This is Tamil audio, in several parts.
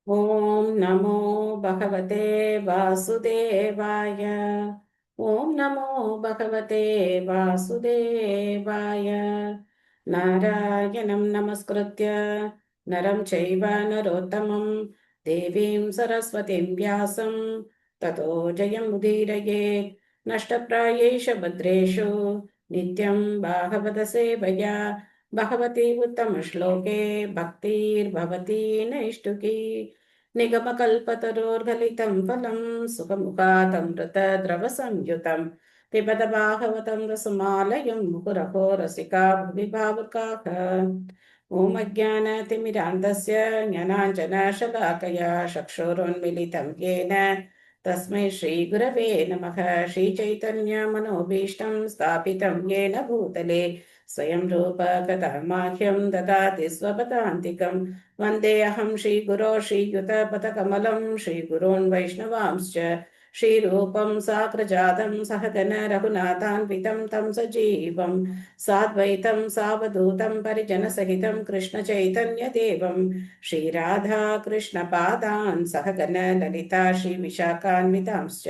ॐ नमो भगवते वासुदेवाय। ॐ नमो भगवते वासुदेवाय। नारायणं नमस्कृत्य नरं चैव नरोत्तमं देवीं सरस्वतीं व्यासं ततो जयमुदीरयेत्। नष्टप्रायेषु भद्रेषु नित्यं भागवत सेवया भगवती उत्तमश्लोके भक्तिर्भवती नैष्टुकी। निगमकल्पतरोर्गलितं फलं सुखमुखातमृतद्रवसंयुतं पिबत भागवतं रसमालयं मुहुरहो रसिका भुवि भावुकाः। ॐ अज्ञानतिमिरान्धस्य ज्ञानाञ्जनशलाकया चक्षुरुन्मिलितं येन तस्मै श्रीगुरवे नमः। श्रीचैतन्यमनोभीष्टं स्थापितं येन भूतले स्वयं रूप कदा माह्यं ददाति स्वपदान्तिकं। वन्देऽहं श्रीगुरो श्रीयुतपथकमलं श्रीगुरोन् वैष्णवांश्च श्रीरूपं साग्रजातं सहगण रघुनाथान्वितं तं सजीवं साद्वैतं सावधूतं परिजनसहितं कृष्णचैतन्यदेवं श्रीराधा कृष्णपादान् सहगण ललिता श्रीविशाखान्वितांश्च।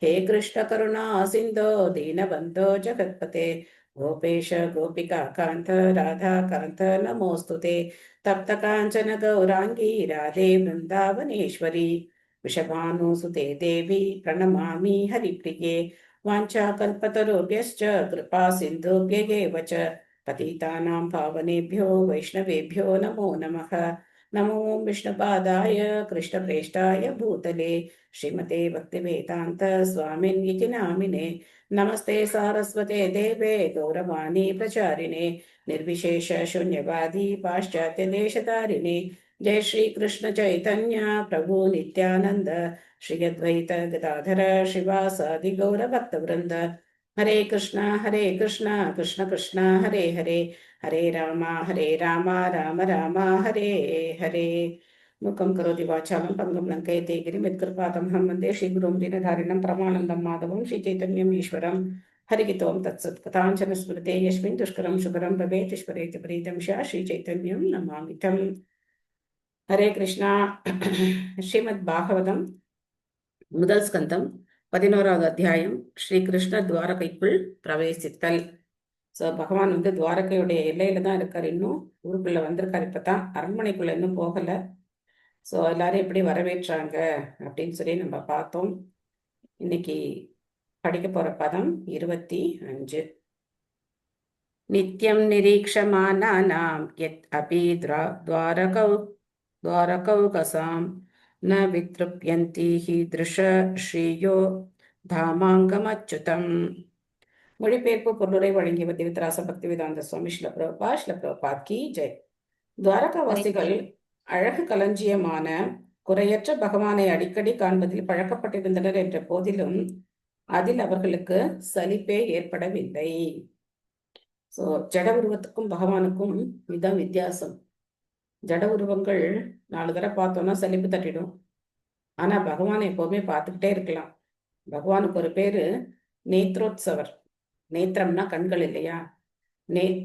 हे कृष्ण करुणा सिन्धो दीनबन्धो जगत्पते गोपेश गोपिका कान्त राधा कान्त नमोऽस्तुते। तप्त काञ्चन गौराङ्गी राधे वृन्दावनेश्वरी वृषभानुसुते देवी प्रणमामि हरिप्रिये। वाञ्छाकल्पतरुभ्यश्च कृपा सिन्धुभ्यैव च पतितानां पावनेभ्यो वैष्णवेभ्यो नमो नमः। नमो विष्णुपादाय कृष्णप्रेष्ठाय भूतले श्रीमते भक्तिवेदान्त स्वामिन्निति नामिने। नमस्ते सारस्वते देवे गौरवाणी प्रचारिणे निर्विशेष शून्यवादी पाश्चात्य देशतारिणे। जय श्री कृष्ण चैतन्य प्रभु नित्यानंद श्री अद्वैत गदाधर श्रीवासादि गौर भक्त वृंद। हरे कृष्णा कृष्ण कृष्ण हरे हरे हरे राम राम राम हरे हरे। मुखं करोति वाचालं पङ्गुं लङ्कयते गिरिं यत्कृपातमहं वन्दे श्रीगुरुं दीनधारिणं परमानन्दं माधवं श्रीचैतन्यम् ईश्वरं। हरिगितों तत्सत् कथाञ्चन स्मृते यस्मिन् दुष्करं सुकरं भवेत् ईश्वरेति प्रीतं स्यात् श्रीचैतन्यं नमामितं। हरे कृष्णा। ஸ்ரீமத் பாகவதம் முதல் ஸ்கந்தம் 11வது அத்தியாயம் ஸ்ரீ கிருஷ்ண துவாரகைக்குள் பிரவேசித்தல். ஸோ பகவான் துவாரகையுடைய எல்லையில தான் இருக்கார், இன்னும் ஊருக்குள்ள வந்திருக்காரு, இப்பதான் அரண்மனைக்குள்ள இன்னும் போகல. ஸோ எல்லாரும் எப்படி வரவேற்றாங்க அப்படின்னு சொல்லி நம்ம பார்த்தோம். இன்னைக்கு படிக்க போற பதம் 25. நித்யம் நிரீக்ஷமானானாம் யத் அபி द्वारकौकसां न वितृप्यन्ति हि दृश ஸ்ரீயோ தாமாங்கமச்சுதம். மொழிபெயர்ப்பு பொருளுரை வழங்கியவர் திவித்ராச பக்தி வேதாந்த சுவாமி ஸ்ரீல பிரபுபாத் கி ஜெய். துவாரகாவாசிகள் அழகு களஞ்சியமான குறையற்ற பகவானை அடிக்கடி காண்பதில் பழக்கப்பட்டிருந்தனர் என்ற போதிலும் அதில் அவர்களுக்கு சலிப்பே ஏற்படவில்லை. ஸோ ஜட உருவத்துக்கும் பகவானுக்கும் இதுதான் வித்தியாசம். ஜட உருவங்கள் 4 தடவை பார்த்தோம்னா சலிப்பு தட்டிடும். ஆனா பகவானை எப்பவுமே பார்த்துக்கிட்டே இருக்கலாம். பகவானுக்கு ஒரு பேரு நேத்ரோத்சவர். நேத்திரம்னா கண்கள் இல்லையா?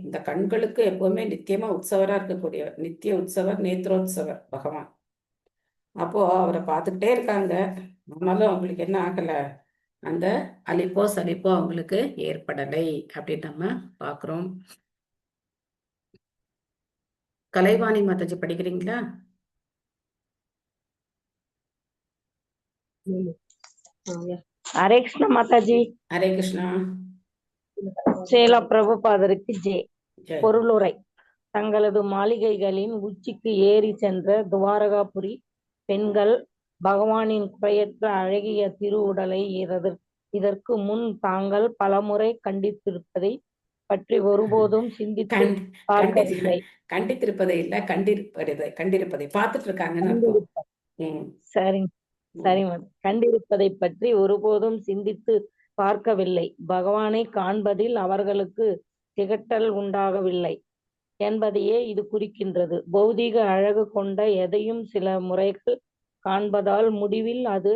இந்த கண்களுக்கு எப்பவுமே நித்தியமா உற்சவரா இருக்கக்கூடிய நித்திய உற்சவர் நேத்ரோத்சவர் பகவான். அப்போ அவரை பார்த்துக்கிட்டே இருக்காங்க. ஆனாலும் அவங்களுக்கு என்ன ஆகல, அந்த அலிப்போ சலிப்போ அவங்களுக்கு ஏற்படலை அப்படின்னு நம்ம பாக்குறோம். கலைவாணி மாதாஜி படிக்கிறீங்களா? ஹரே கிருஷ்ணா மாதாஜி. ஹரே கிருஷ்ணா. சேல பிரபுபாதருக்கு ஜெய். பொருளுரை. தங்களது மாளிகைகளின் உச்சிக்கு ஏறி சென்ற துவாரகாபுரி பெண்கள் பகவானின் குறையற்ற அழகிய திருவுடலை இதற்கு முன் தாங்கள் பலமுறை கண்டித்திருப்பதை பற்றி ஒருபோதும் சிந்தித்து பார்க்கவில்லை. கண்டித்திருப்பதை இல்ல, கண்டிருப்பதை பார்த்துட்டு இருக்காங்க. சரிங்க சரிங்க. கண்டிருப்பதை பற்றி ஒருபோதும் சிந்தித்து பார்க்கவில்லை. பகவானை காண்பதில் அவர்களுக்கு திகட்டல் உண்டாகவில்லை என்பதையே இது குறிக்கின்றது. பௌதிக அழகு கொண்ட எதையும் சில முறைகள் காண்பதால் முடிவில் அது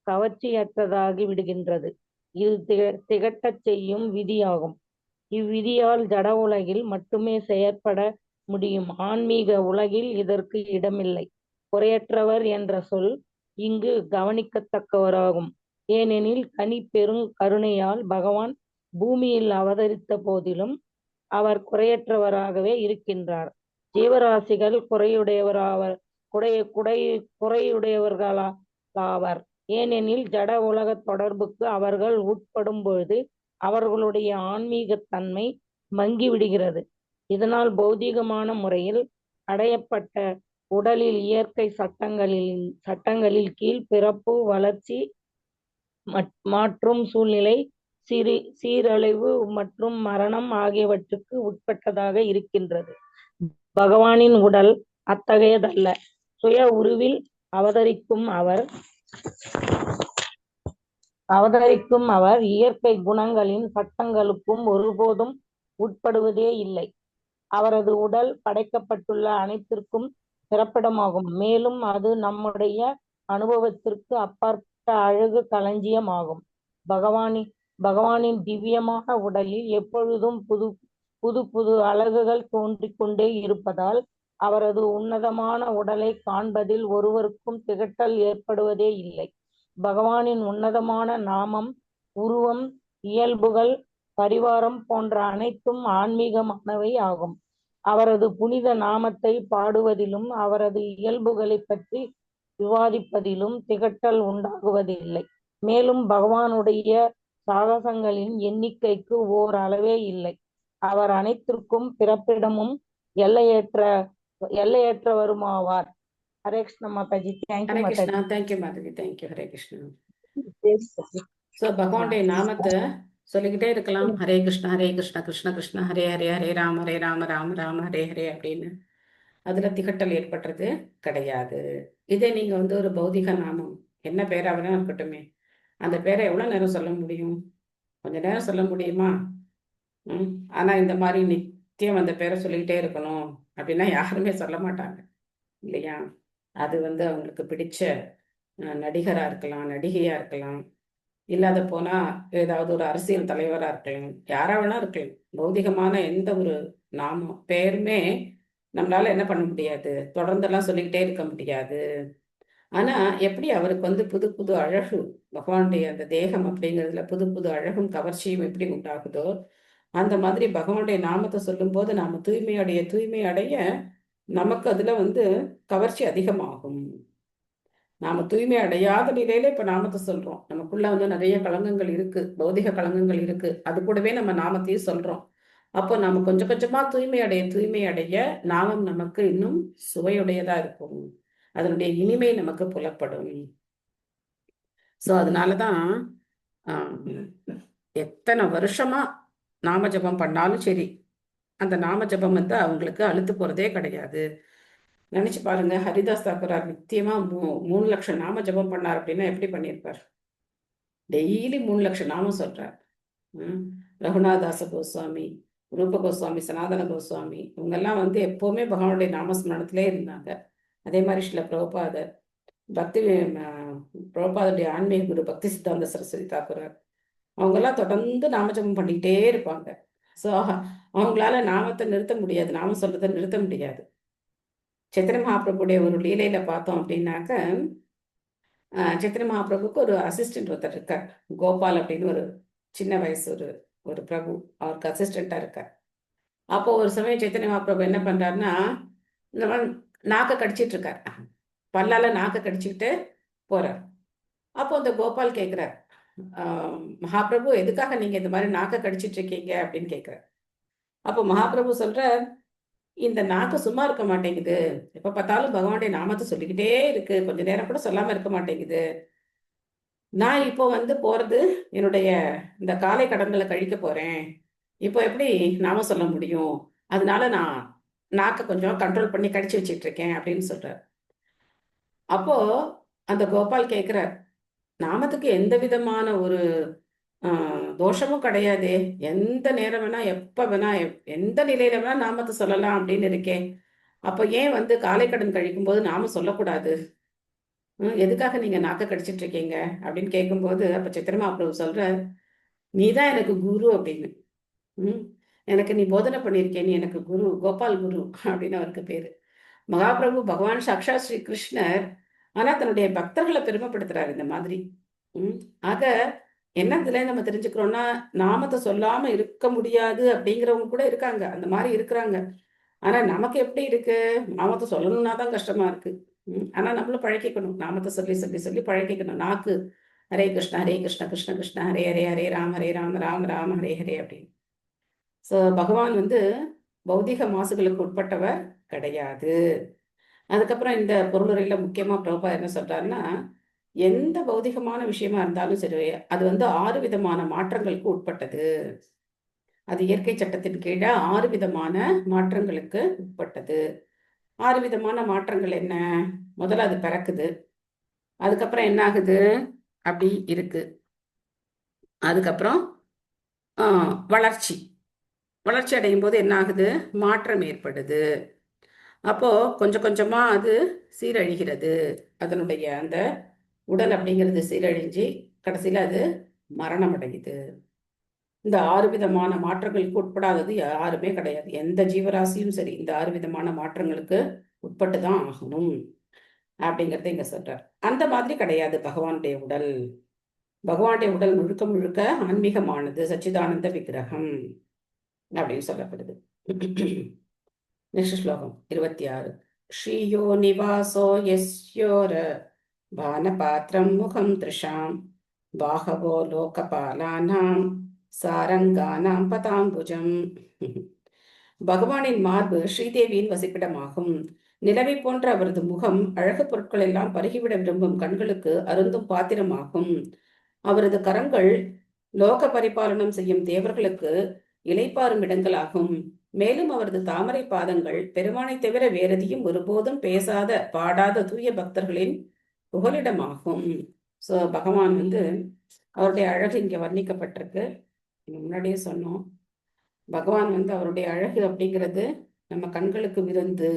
கவர்ச்சியற்றதாகி விடுகின்றது. இது திகட்டச் செய்யும் விதியாகும். இவ்விதியால் ஜட உலகில் மட்டுமே செயற்பட முடியும். ஆன்மீக உலகில் இதற்கு இடமில்லை. குறையற்றவர் என்ற சொல் இங்கு கவனிக்கத்தக்கவராகும். ஏனெனில் தனி பெரும் கருணையால் பகவான் பூமியில் அவதரித்த போதிலும் அவர் குறையற்றவராகவே இருக்கின்றார். ஜீவராசிகள் குறையுடையவர்களாவர். ஏனெனில் ஜட உலக தொடர்புக்கு அவர்கள் உட்படும் பொழுது அவர்களுடைய ஆன்மீகத்தன்மை மங்கிவிடுகிறது. இதனால் பௌதீகமான முறையில் அடையப்பட்ட உடலில் இயற்கை சட்டங்களில் கீழ் பிறப்பு, வளர்ச்சி, மாற்றும் சூழ்நிலை, சீரழிவு மற்றும் மரணம் ஆகியவற்றுக்கு உட்பட்டதாக இருக்கின்றது. பகவானின் உடல் அத்தகையதல்ல. சுய உருவில் அவதரிக்கும் அவர் இயற்கை குணங்களின் சட்டங்களுக்கும் ஒருபோதும் உட்படுவதே இல்லை. அவரது உடல் படைக்கப்பட்டுள்ள அனைத்திற்கும் பிறப்பிடமாகும். மேலும் அது நம்முடைய அனுபவத்திற்கு அப்பாற்பட்ட அழகு களஞ்சியமாகும். பகவானின் திவ்யமான உடலில் எப்பொழுதும் புது புது அழகுகள் தோன்றிக் கொண்டே இருப்பதால் அவரது உன்னதமான உடலை காண்பதில் ஒருவருக்கும் திகட்டல் ஏற்படுவதே இல்லை. பகவானின் உன்னதமான நாமம், உருவம், இயல்புகள், பரிவாரம் போன்ற அனைத்தும் ஆன்மீகமானவை ஆகும். அவரது புனித நாமத்தை பாடுவதிலும் அவரது இயல்புகளை பற்றி விவாதிப்பதிலும் திகட்டல் உண்டாகுவதில்லை. மேலும் பகவானுடைய சாகசங்களின் எண்ணிக்கைக்கு ஓர் அளவே இல்லை. அவர் அனைத்திற்கும் பிறப்பிடமும் எல்லையற்றவருமாவார். Hare Krishna Mataji. Thank you Hare Mataji. Krishna. Thank you Madhavi. Thank you. Hare Krishna. So பகவானுடைய நாமத்தை சொல்லிக்கிட்டே இருக்கலாம். ஹரே கிருஷ்ணா ஹரே கிருஷ்ணா கிருஷ்ண கிருஷ்ணா ஹரே ஹரே ஹரே ராம ராம ராம ஹரே ஹரே அப்படின்னு அதுல திகட்டல் ஏற்படுறது கிடையாது. இதே நீங்க வந்து ஒரு பௌதிக நாமம் என்ன பேராக இருக்கட்டுமே, அந்த பேரை எவ்வளவு நேரம் சொல்ல முடியும்? கொஞ்ச நேரம் சொல்ல முடியுமா? ஆனா இந்த மாதிரி நித்தியம் அந்த பேரை சொல்லிக்கிட்டே இருக்கணும் அப்படின்னா யாருமே சொல்ல மாட்டாங்க இல்லையா? அது வந்து அவங்களுக்கு பிடிச்ச நடிகரா இருக்கலாம், நடிகையா இருக்கலாம், இல்லாத போனா ஏதாவது ஒரு அரசியல் தலைவரா இருக்கலாம், யாரா வேணா இருக்கலாம். பௌதிகமான எந்த ஒரு நாமம் பேருமே நம்மளால என்ன பண்ண முடியாது, தொடர்ந்தெல்லாம் சொல்லிக்கிட்டே இருக்க முடியாது. ஆனா எப்படி அவருக்கு வந்து புது புது அழகு, பகவானுடைய அந்த தேகம் அப்படிங்கிறதுல புது புது அழகும் கவர்ச்சியும் எப்படி உண்டாகுதோ, அந்த மாதிரி பகவானுடைய நாமத்தை சொல்லும் போது நாம தூய்மை அடைய நமக்கு அதுல வந்து கவர்ச்சி அதிகமாகும். நாம தூய்மை அடையாத நிலையில இப்ப நாமத்தை சொல்றோம். நமக்குள்ள வந்து நிறைய களங்கங்கள் இருக்கு, பௌதிக களங்கங்கள் இருக்கு. அது கூடவே நம்ம நாமத்தையும் சொல்றோம். அப்போ நம்ம கொஞ்சம் கொஞ்சமா தூய்மை அடைய நாமம் நமக்கு இன்னும் சுவையுடையதா இருக்கும். அதனுடைய இனிமை நமக்கு புலப்படும். சோ அதனாலதான் எத்தனை வருஷமா நாம ஜபம் பண்ணாலும் சரி, அந்த நாம ஜபம் வந்து அவங்களுக்கு அழுத்து போறதே கிடையாது. நினைச்சு பாருங்க, ஹரிதாஸ் தாக்கூரார் நித்தியமா 3 லட்சம் நாம ஜபம் பண்ணார் அப்படின்னா எப்படி பண்ணியிருப்பார்? டெய்லி 3 லட்சம் நாமம் சொல்றார். ரகுநாதாச கோஸ்வாமி, ரூப கோஸ்வாமி, சனாதன கோஸ்வாமி இவங்கெல்லாம் வந்து எப்பவுமே பகவானுடைய நாமஸ்மரணத்திலே இருந்தாங்க. அதே மாதிரி ஸ்ரீல பிரபுபாதர், பிரபுபாதருடைய ஆன்மீக குரு பக்தி சித்தாந்த சரஸ்வதி தாக்கூரார் அவங்கெல்லாம் தொடர்ந்து நாமஜபம் பண்ணிக்கிட்டே இருப்பாங்க. ஸோ அவங்களால நாமத்தை நிறுத்த முடியாது, நாமம் சொல்றதை நிறுத்த முடியாது. சைத்தன்ய மகாபிரபுடைய ஒரு லீலையில பார்த்தோம் அப்படின்னாக்க, சைத்தன்ய மகாபிரபுக்கு ஒரு அசிஸ்டன்ட் ஒருத்தர் இருக்கார், கோபால் அப்படின்னு ஒரு சின்ன வயசு ஒரு பிரபு அவருக்கு அசிஸ்டண்டா இருக்கார். அப்போ ஒரு சமயம் சைத்தன்ய மகாபிரபு என்ன பண்றாருன்னா, இந்த மாதிரி நாக்கை கடிச்சிட்டு இருக்கார், பல்லால நாக்கை கடிச்சுக்கிட்டு போறார். அப்போ அந்த கோபால் கேட்கிறார், மகாபிரபு எதுக்காக நீங்க இந்த மாதிரி நாக்கை கடிச்சிட்டு இருக்கீங்க அப்படின்னு கேட்கிறார். அப்போ மகாபிரபு சொல்ற, இந்த நாக்கு சும்மா இருக்க மாட்டேங்குது, எப்ப பார்த்தாலும் பகவானுடைய நாமத்தை சொல்லிக்கிட்டே இருக்கு, கொஞ்ச நேரம் கூட சொல்லாம இருக்க மாட்டேங்குது. நான் இப்போ வந்து போறது என்னுடைய இந்த காலை கடன்களை கழிக்க போறேன், இப்போ எப்படி நாம சொல்ல முடியும்? அதனால நான் நாக்கை கொஞ்சம் கண்ட்ரோல் பண்ணி கடிச்சு வச்சிட்டு இருக்கேன் அப்படின்னு சொல்றார். அப்போ அந்த கோபால் கேட்கிறார், நாமத்துக்கு எந்த விதமான ஒரு தோஷமும் கிடையாதே, எந்த நேரம் வேணா எப்ப வேணா எந்த நிலையில வேணா நாமத்தை சொல்லலாம் அப்படின்னு இருக்கேன், அப்போ ஏன் வந்து காலை கடன் கழிக்கும் போது நாம சொல்லக்கூடாது? எதுக்காக நீங்க நாக்க கடிச்சிட்டு இருக்கீங்க அப்படின்னு கேட்கும்போது அப்ப சித்திரமா பிரபு சொல்ற, நீதான் எனக்கு குரு அப்படின்னு. எனக்கு நீ போதனை பண்ணியிருக்கே, நீ எனக்கு குரு, கோபால் குரு அப்படின்னு அவருக்கு பேரு. மகாபிரபு பகவான் சாக்ஷா ஸ்ரீ கிருஷ்ணர். ஆனா தன்னுடைய பக்தர்களை பெருமைப்படுத்துறாரு இந்த மாதிரி. உம் ஆக என்ன இதுல நம்ம தெரிஞ்சுக்கிறோம்னா, நாமத்தை சொல்லாம இருக்க முடியாது அப்படிங்கிறவங்க கூட இருக்காங்க, அந்த மாதிரி இருக்கிறாங்க. ஆனா நமக்கு எப்படி இருக்கு, நாமத்தை சொல்லணும்னா தான் கஷ்டமா இருக்கு. ஆனா நம்மளும் பழக்கிக்கணும், நாமத்தை சொல்லி சொல்லி சொல்லி பழக்கிக்கணும். நாக்கு ஹரே கிருஷ்ண கிருஷ்ண கிருஷ்ண ஹரே ஹரே, ஹரே ராம ராம ராம ஹரே ஹரே அப்படின்னு. ஸோ பகவான் பௌதிக மாசுகளுக்கு உட்பட்டவர் கிடையாது. அதுக்கப்புறம் இந்த பொருளுரையில முக்கியமா பிரபா என்ன சொல்றாருன்னா, எந்த பௌதிகமான விஷயமா இருந்தாலும் சரி, அது 6 விதமான மாற்றங்களுக்கு உட்பட்டது. அது இயற்கை சட்டத்தின் கீழே 6 விதமான மாற்றங்களுக்கு உட்பட்டது. 6 விதமான மாற்றங்கள் என்ன? முதல்ல அது பிறக்குது, அதுக்கப்புறம் என்ன ஆகுது, அப்படி இருக்கு, அதுக்கப்புறம் வளர்ச்சி வளர்ச்சி அடையும் போது என்ன ஆகுது, மாற்றம் ஏற்படுது. அப்போ கொஞ்சம் கொஞ்சமா அது சீரழிகிறது. அதனுடைய அந்த உடல் அப்படிங்கிறது சீரழிஞ்சு கடைசியில அது மரணம் அடையுது. இந்த 6 விதமான மாற்றங்களுக்கு உட்படாதது யாருமே கிடையாது. எந்த ஜீவராசியும் சரி இந்த 6 விதமான மாற்றங்களுக்கு உட்பட்டுதான் ஆகணும் அப்படிங்கறத இங்க சொல்றார். அந்த மாதிரி கிடையாது பகவானுடைய உடல். பகவானுடைய உடல் முழுக்க முழுக்க ஆன்மீகமானது, சச்சிதானந்த விக்கிரகம் அப்படின்னு சொல்லப்படுது. நெக்ஸ்ட் ஸ்லோகம் 26. ஸ்ரீயோ நிவாசோ யஸ்யோர பானபாத்திரம் முகம் திருஷாம் பாகவோ லோகபாலானாம் சாரங்கானாம் பதாம்புஜம். பகவானின் மார்பு ஸ்ரீதேவியின் வசிப்பிடமாகும். நிலவை போன்ற அவரது முகம் அழகு பொருட்கள் எல்லாம் பருகிவிட விரும்பும் கண்களுக்கு அருந்தும் பாத்திரமாகும். அவரது கரங்கள் லோக பரிபாலனம் செய்யும் தேவர்களுக்கு இளைப்பாறும் இடங்களாகும். மேலும் அவரது தாமரை பாதங்கள் பெருமானை தவிர வேறெதையும் ஒருபோதும் பேசாத பாடாத தூய பக்தர்களின் புகலிடமாகும். ஸோ பகவான் அவருடைய அழகு இங்க வர்ணிக்கப்பட்டிருக்கு. முன்னாடியே சொன்னோம், பகவான் அவருடைய அழகு அப்படிங்கிறது நம்ம கண்களுக்கு விருந்து.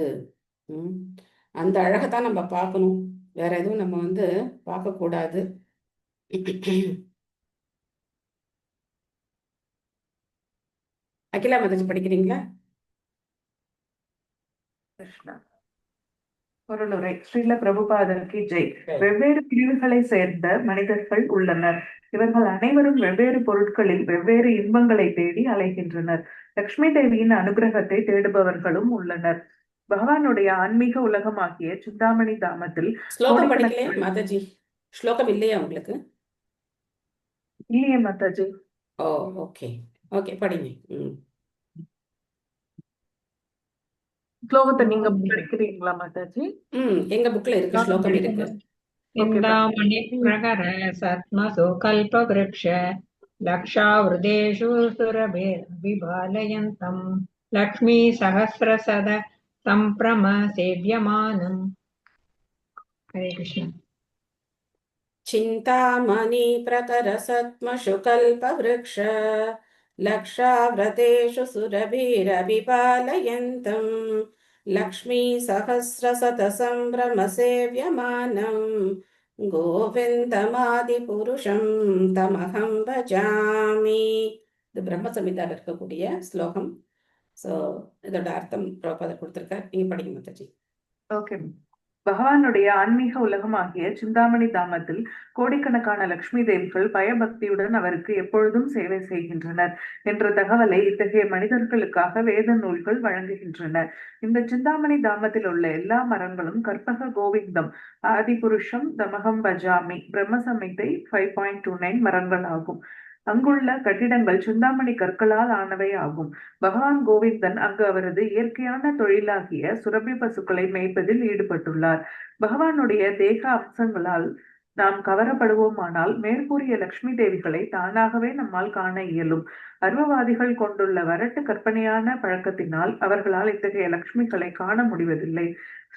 அந்த அழகை தான் நம்ம பார்க்கணும், வேற எதுவும் நம்ம பார்க்க கூடாது. அகிலா மதஜி படிக்கிறீங்களா? கிருஷ்ணா. பொருளுரை. ஸ்ரீல பிரபுபாதருக்கு ஜெய். வெவ்வேறு பிரிவுகளை சேர்ந்த மனிதர்கள் உள்ளனர். இவர்கள் அனைவரும் வெவ்வேறு பொருட்களில் வெவ்வேறு இன்பங்களை தேடி அலைகின்றனர். லக்ஷ்மி தேவியின் அனுகிரகத்தை தேடுபவர்களும் உள்ளனர். பகவானுடைய ஆன்மீக உலகமாகிய சிந்தாமணி தாமத்தில் ஸ்லோகம் படிக்கலையா மாதாஜி? ஸ்லோகம் இல்லையா உங்களுக்கு? இல்லையே மாதாஜி. ஓ ஓகே ஓகே, படிங்க. ஸ்லோகத்தை நீங்க படிக்கிறீங்களா மாதாஜி? எங்க புக்ல இருக்கு, ஸ்லோகம் இருக்கு. சிந்தாமணி பிரகர சத்மசு கல்பவ்ருக்ஷ லக்ஷாவ்ருதேஷு சுரபிர் விபாலயந்தம் லக்ஷ்மீ சஹஸ்ரசத சம்பிரம சேவ்யமானம். ஹரே கிருஷ்ண. சிந்தாமணி பிரகர சத்மசு கல்பவ்ருக்ஷ லக்ஷாவ்ரதேஷு சுரபிரவிபாலயந்தம் லக்ஷ்மீ சஹஸ்ரசத சம்பிரம சேவ்யமானம் கோவிந்தமாதி புருஷம் தமஹம் பஜாமி. இது பிரம்ம சம்ஹிதால இருக்கக்கூடிய ஸ்லோகம். ஸோ இதோட அர்த்தம் பிரபுபாதர் கொடுத்திருக்கார், நீங்க படிக்க மாதாஜி. ஓகே. பகவானுடைய ஆன்மீக உலகமாகிய சிந்தாமணி தாமத்தில் கோடிக்கணக்கான லட்சுமி தேவிகள் பயபக்தியுடன் அவருக்கு எப்பொழுதும் சேவை செய்கின்றனர் என்ற தகவலை இத்தகைய மனிதர்களுக்காக வேத நூல்கள் வழங்குகின்றன. இந்த சிந்தாமணி தாமத்தில் உள்ள எல்லா மரங்களும் கற்பக கோவிந்தம் ஆதிபுருஷம் தமகம் பஜாமி பிரம்ம சம்ஹிதை 5.29 மரங்கள் ஆகும். அங்குள்ள கட்டிடங்கள் சிந்தாமணி கற்களால் ஆனவை ஆகும். பகவான் கோவிந்தன் அங்கு அவரது இயற்கையான தொழிலாகிய சுரபி பசுக்களை மேய்ப்பதில் ஈடுபட்டுள்ளார். பகவானுடைய தேக அம்சங்களால் நாம் கவரப்படுவோமானால் மேற்கூறிய லட்சுமி தேவிகளை தானாகவே நம்மால் காண இயலும். அர்வவாதிகள் கொண்டுள்ள வரட்டு கற்பனையான பழக்கத்தினால் அவர்களால் இத்தகைய லட்சுமிகளை காண முடிவதில்லை.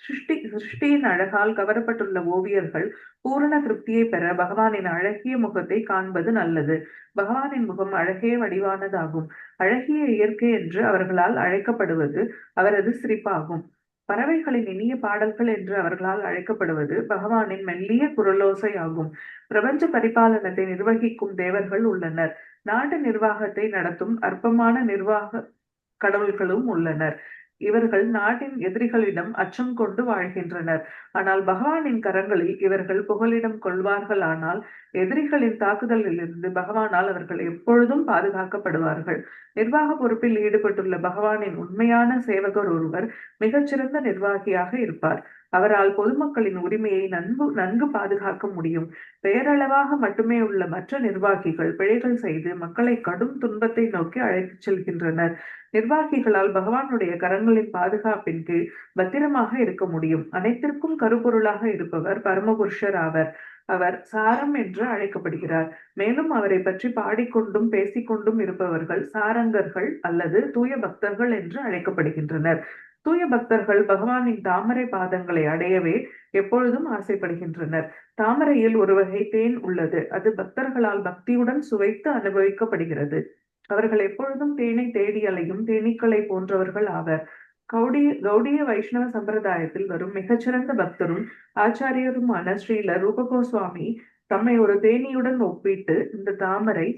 சிருஷ்டியின் அழகால் கவரப்பட்டுள்ள ஓவியர்கள் பூரண திருப்தியை பெற பகவானின் அழகிய முகத்தை காண்பது நல்லது. பகவானின் முகம் அழகே வடிவானதாகும். அழகிய இயற்கை என்று அவர்களால் அழைக்கப்படுவது அவரது சிரிப்பாகும். பறவைகளின் இனிய பாடல்கள் என்று அவர்களால் அழைக்கப்படுவது பகவானின் மெல்லிய குரலோசை ஆகும். பிரபஞ்ச பரிபாலனத்தை நிர்வகிக்கும் தேவர்கள் உள்ளனர். நாட்டு நிர்வாகத்தை நடத்தும் அற்பமான கடவுள்களும் உள்ளனர். இவர்கள் நாட்டின் எதிரிகளிடம் அச்சம் கொண்டு வாழ்கின்றனர். ஆனால் பகவானின் கரங்களில் இவர்கள் புகலிடம் கொள்வார்களானால் எதிரிகளின் தாக்குதலிலிருந்து பகவானால் அவர்கள் எப்பொழுதும் பாதுகாக்கப்படுவார்கள். நிர்வாக பொறுப்பில் ஈடுபட்டுள்ள பகவானின் உண்மையான சேவகர் ஒருவர் மிகச்சிறந்த நிர்வாகியாக இருப்பார். அவரால் பொதுமக்களின் உரிமையை நன்கு பாதுகாக்க முடியும். பெயரளவாக மட்டுமே உள்ள மற்ற நிர்வாகிகள் பிழைகள் செய்து மக்களை கடும் துன்பத்தை நோக்கி அழைத்துச் செல்கின்றனர். நிர்வாகிகளால் பகவானுடைய கரங்களின் பாதுகாப்பின் கீழ் பத்திரமாக இருக்க முடியும். அனைத்திற்கும் கருப்பொருளாக இருப்பவர் பரமபுருஷர் ஆவர். அவர் சாரம் என்று அழைக்கப்படுகிறார். மேலும் அவரை பற்றி பாடிக்கொண்டும் பேசிக்கொண்டும் இருப்பவர்கள் சாரங்கர்கள் அல்லது தூய பக்தர்கள் என்று அழைக்கப்படுகின்றனர். தூய பக்தர்கள் பகவானின் தாமரை பாதங்களை அடையவே எப்பொழுதும் ஆசைப்படுகின்றனர். தாமரையில் ஒரு வகை தேன் உள்ளது. அது பக்தர்களால் பக்தியுடன் சுவைத்து அனுபவிக்கப்படுகிறது. அவர்கள் எப்பொழுதும் தேனை தேடி அலையும் தேனீக்களை போன்றவர்கள் ஆவர். கௌடிய வைஷ்ணவ சம்பிரதாயத்தில் வரும் மிகச்சிறந்த பக்தரும் ஆச்சாரியருமான ஸ்ரீல ரூப கோஸ்வாமி தம்மை ஒரு தேனியுடன் ஒப்பிட்டு இந்த தாமரை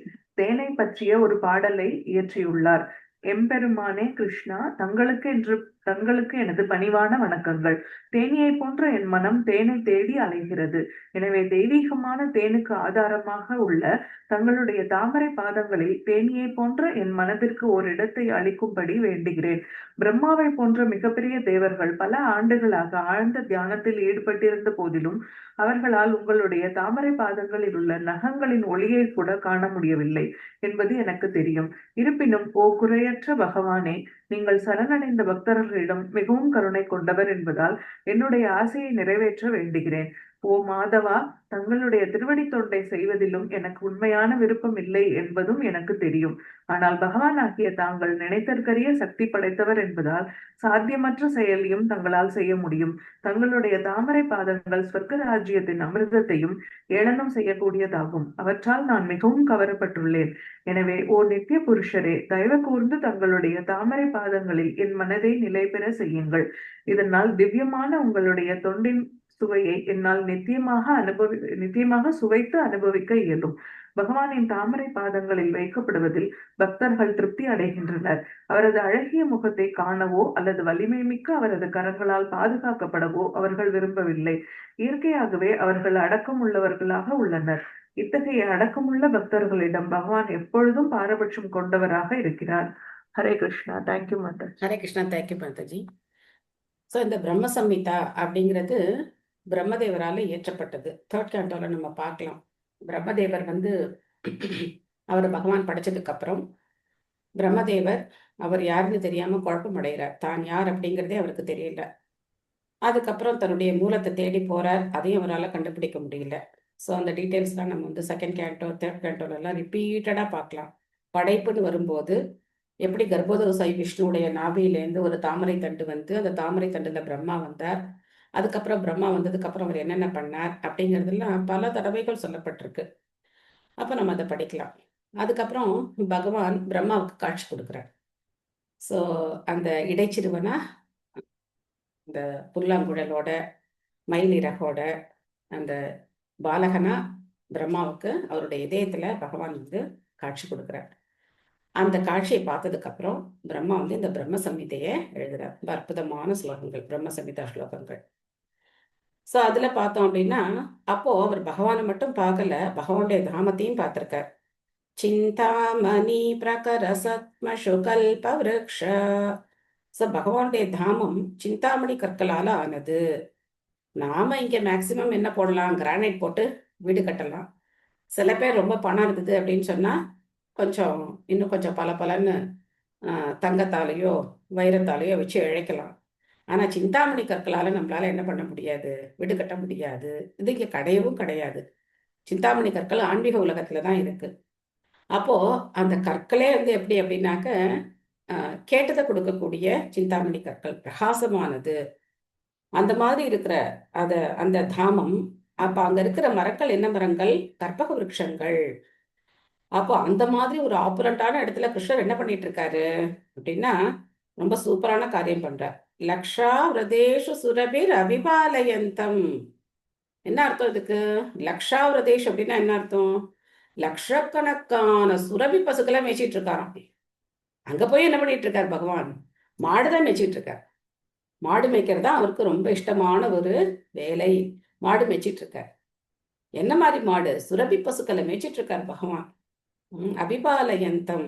தேனை பற்றிய ஒரு பாடலை இயற்றியுள்ளார். எம்பெருமானே கிருஷ்ணா, தங்களுக்கு எனது பணிவான வணக்கங்கள். தேனியை போன்ற என் மனம் தேனை தேடி அலைகிறது. எனவே தெய்வீகமான தேனுக்கு ஆதாரமாக உள்ள தங்களுடைய தாமரை பாதங்களில் தேனியை போன்ற என் மனதிற்கு ஓரிடத்தை அளிக்கும்படி வேண்டுகிறேன். பிரம்மாவை போன்ற மிகப்பெரிய தேவர்கள் பல ஆண்டுகளாக ஆழ்ந்த தியானத்தில் ஈடுபட்டிருந்த போதிலும் அவர்களால் உங்களுடைய தாமரை பாதங்களில் உள்ள நகங்களின் ஒளியை கூட காண முடியவில்லை என்பது எனக்கு தெரியும். இருப்பினும் ஓ குறையற்ற பகவானே, நீங்கள் சரணடைந்த பக்தர்களிடம் மிகவும் கருணை கொண்டவர் என்பதால் என்னுடைய ஆசையை நிறைவேற்ற வேண்டுகிறேன். ஓ மாதவா, தங்களுடைய திருவடி தொண்டை செய்வதிலும் எனக்கு உண்மையான விருப்பம் இல்லை என்பதும் எனக்கு தெரியும். ஆனால் பகவான் ஆகிய தாங்கள் நினைத்தற்கரிய சக்தி படைத்தவர் என்பதால் சாத்தியமற்ற செயலையும் தங்களால் செய்ய முடியும். தங்களுடைய தாமரை பாதங்கள் ஸ்வர்க்க ராஜ்யத்தின் அமிர்தத்தையும் ஏளனம் செய்யக்கூடியதாகும். அவற்றால் நான் மிகவும் கவரப்பட்டுள்ளேன். எனவே ஓ நித்திய புருஷரே, தயவு கூர்ந்து தங்களுடைய தாமரை பாதங்களில் என் மனதை நிலை பெற செய்யுங்கள். இதனால் திவ்யமான உங்களுடைய தொண்டின் சுவையை என்னால் நித்தியமாக சுவைத்து அனுபவிக்க இயலும். பகவானின் தாமரை பாதங்களில் வைக்கப்படுவதில் பக்தர்கள் திருப்தி அடைகின்றனர். அவரது அழகிய முகத்தை காணவோ அல்லது வலிமை மிக்க அவரது கரங்களால் பாதுகாக்கப்படவோ அவர்கள் விரும்பவில்லை. இயற்கையாகவே அவர்கள் அடக்கம் உள்ளவர்களாக உள்ளனர். இத்தகைய அடக்கமுள்ள பக்தர்களிடம் பகவான் எப்பொழுதும் பாரபட்சம் கொண்டவராக இருக்கிறார். ஹரே கிருஷ்ணா. தேங்க்யூ மாதா. ஹரே கிருஷ்ணா. தேங்க்யூ மாதாஜி. ஸோ இந்த பிரம்ம சம்ஹிதா அப்படிங்கிறது பிரம்மதேவரால் இயற்றப்பட்டது. 3rd cantoல நம்ம பார்க்கலாம். பிரம்மதேவர் அவர் பகவான் படைச்சதுக்கு அப்புறம் பிரம்மதேவர் அவர் யாருன்னு தெரியாம குழப்பம் அடைகிறார். தான் யார் அப்படிங்கிறதே அவருக்கு தெரியல. அதுக்கப்புறம் தன்னுடைய மூலத்தை தேடி போறார். அதையும் அவரால் கண்டுபிடிக்க முடியல. ஸோ அந்த டீட்டெயில்ஸ்லாம் நம்ம 2nd canto 3rd cantoலாம் ரிப்பீட்டடா பார்க்கலாம். படைப்புன்னு வரும்போது எப்படி கர்ப்போதரசாயி விஷ்ணுடைய நாபியிலேருந்து ஒரு தாமரை தண்டு அந்த தாமரை தண்டுல பிரம்மா வந்தார். அதுக்கப்புறம் பிரம்மா வந்ததுக்கப்புறம் அவர் என்னென்ன பண்ணார் அப்படிங்கிறதுலாம் பல தடவைகள் சொல்லப்பட்டிருக்கு. அப்போ நம்ம அதை படிக்கலாம். அதுக்கப்புறம் பகவான் பிரம்மாவுக்கு காட்சி கொடுக்குறார். ஸோ அந்த இடைச்சிறுவனா இந்த புல்லாங்குழலோட மயிலிறகோட அந்த பாலகனா பிரம்மாவுக்கு அவருடைய இதயத்துல பகவான் காட்சி கொடுக்குறார். அந்த காட்சியை பார்த்ததுக்கு அப்புறம் பிரம்மா இந்த பிரம்ம சம்ஹிதையை எழுதுறார். ரொம்ப அற்புதமான ஸ்லோகங்கள், பிரம்ம சம்ஹிதா ஸ்லோகங்கள். ஸோ அதுல பார்த்தோம் அப்படின்னா அப்போ அவர் பகவானை மட்டும் பார்க்கல, பகவானுடைய தாமத்தையும் பார்த்திருக்கார். சிந்தாமணி பிரகர சத்மஷு கல்ப விருக்ஷ. ஸோ பகவானுடைய தாமம் சிந்தாமணி கற்களால ஆனது. நாம இங்க மேக்சிமம் என்ன போடலாம், கிரானைட் போட்டு வீடு கட்டலாம். சில பேர் ரொம்ப பணம் இருந்தது அப்படின்னு சொன்னா இன்னும் கொஞ்சம் பலன்னு தங்கத்தாலேயோ வைரத்தாலேயோ வச்சு இழைக்கலாம். ஆனா சிந்தாமணி கற்களால நம்மளால என்ன பண்ண முடியாது, வீடு கட்ட முடியாது. இது இங்க கிடையவும் கிடையாது. சிந்தாமணி கற்கள் ஆன்மீக உலகத்துலதான் இருக்கு. அப்போ அந்த கற்களே எப்படி அப்படின்னாக்க கேட்டதை கொடுக்கக்கூடிய சிந்தாமணி கற்கள், பிரகாசமானது. அந்த மாதிரி இருக்கிற அந்த தாமம். அப்ப அங்க இருக்கிற மரங்கள் என்ன மரங்கள், கற்பக விருட்சங்கள். அப்போ அந்த மாதிரி ஒரு ஆப்புரண்டான இடத்துல கிருஷ்ணர் என்ன பண்ணிட்டு இருக்காரு அப்படின்னா ரொம்ப சூப்பரான காரியம் பண்றார். லக்ஷா விரதேஷு சுரபிர் அபிபாலயந்தம். என்ன அர்த்தம் இதுக்கு? லக்ஷா விரதேஷ் அப்படின்னா என்ன அர்த்தம்? லட்சக்கணக்கான சுரபி பசுக்களை மேய்ச்சிட்டு இருக்காராம். அங்க போய் என்ன பண்ணிட்டு இருக்கார் பகவான்? மாடுதான் மேய்ச்சிட்டு இருக்கார். மாடு மேய்க்கிறது தான் அவருக்கு ரொம்ப இஷ்டமான ஒரு வேலை. மாடு மேய்ச்சிட்டு இருக்கார். என்ன மாதிரி மாடு? சுரபி பசுக்களை மேய்ச்சிட்டு இருக்கார் பகவான். அபிபாலயந்தம்,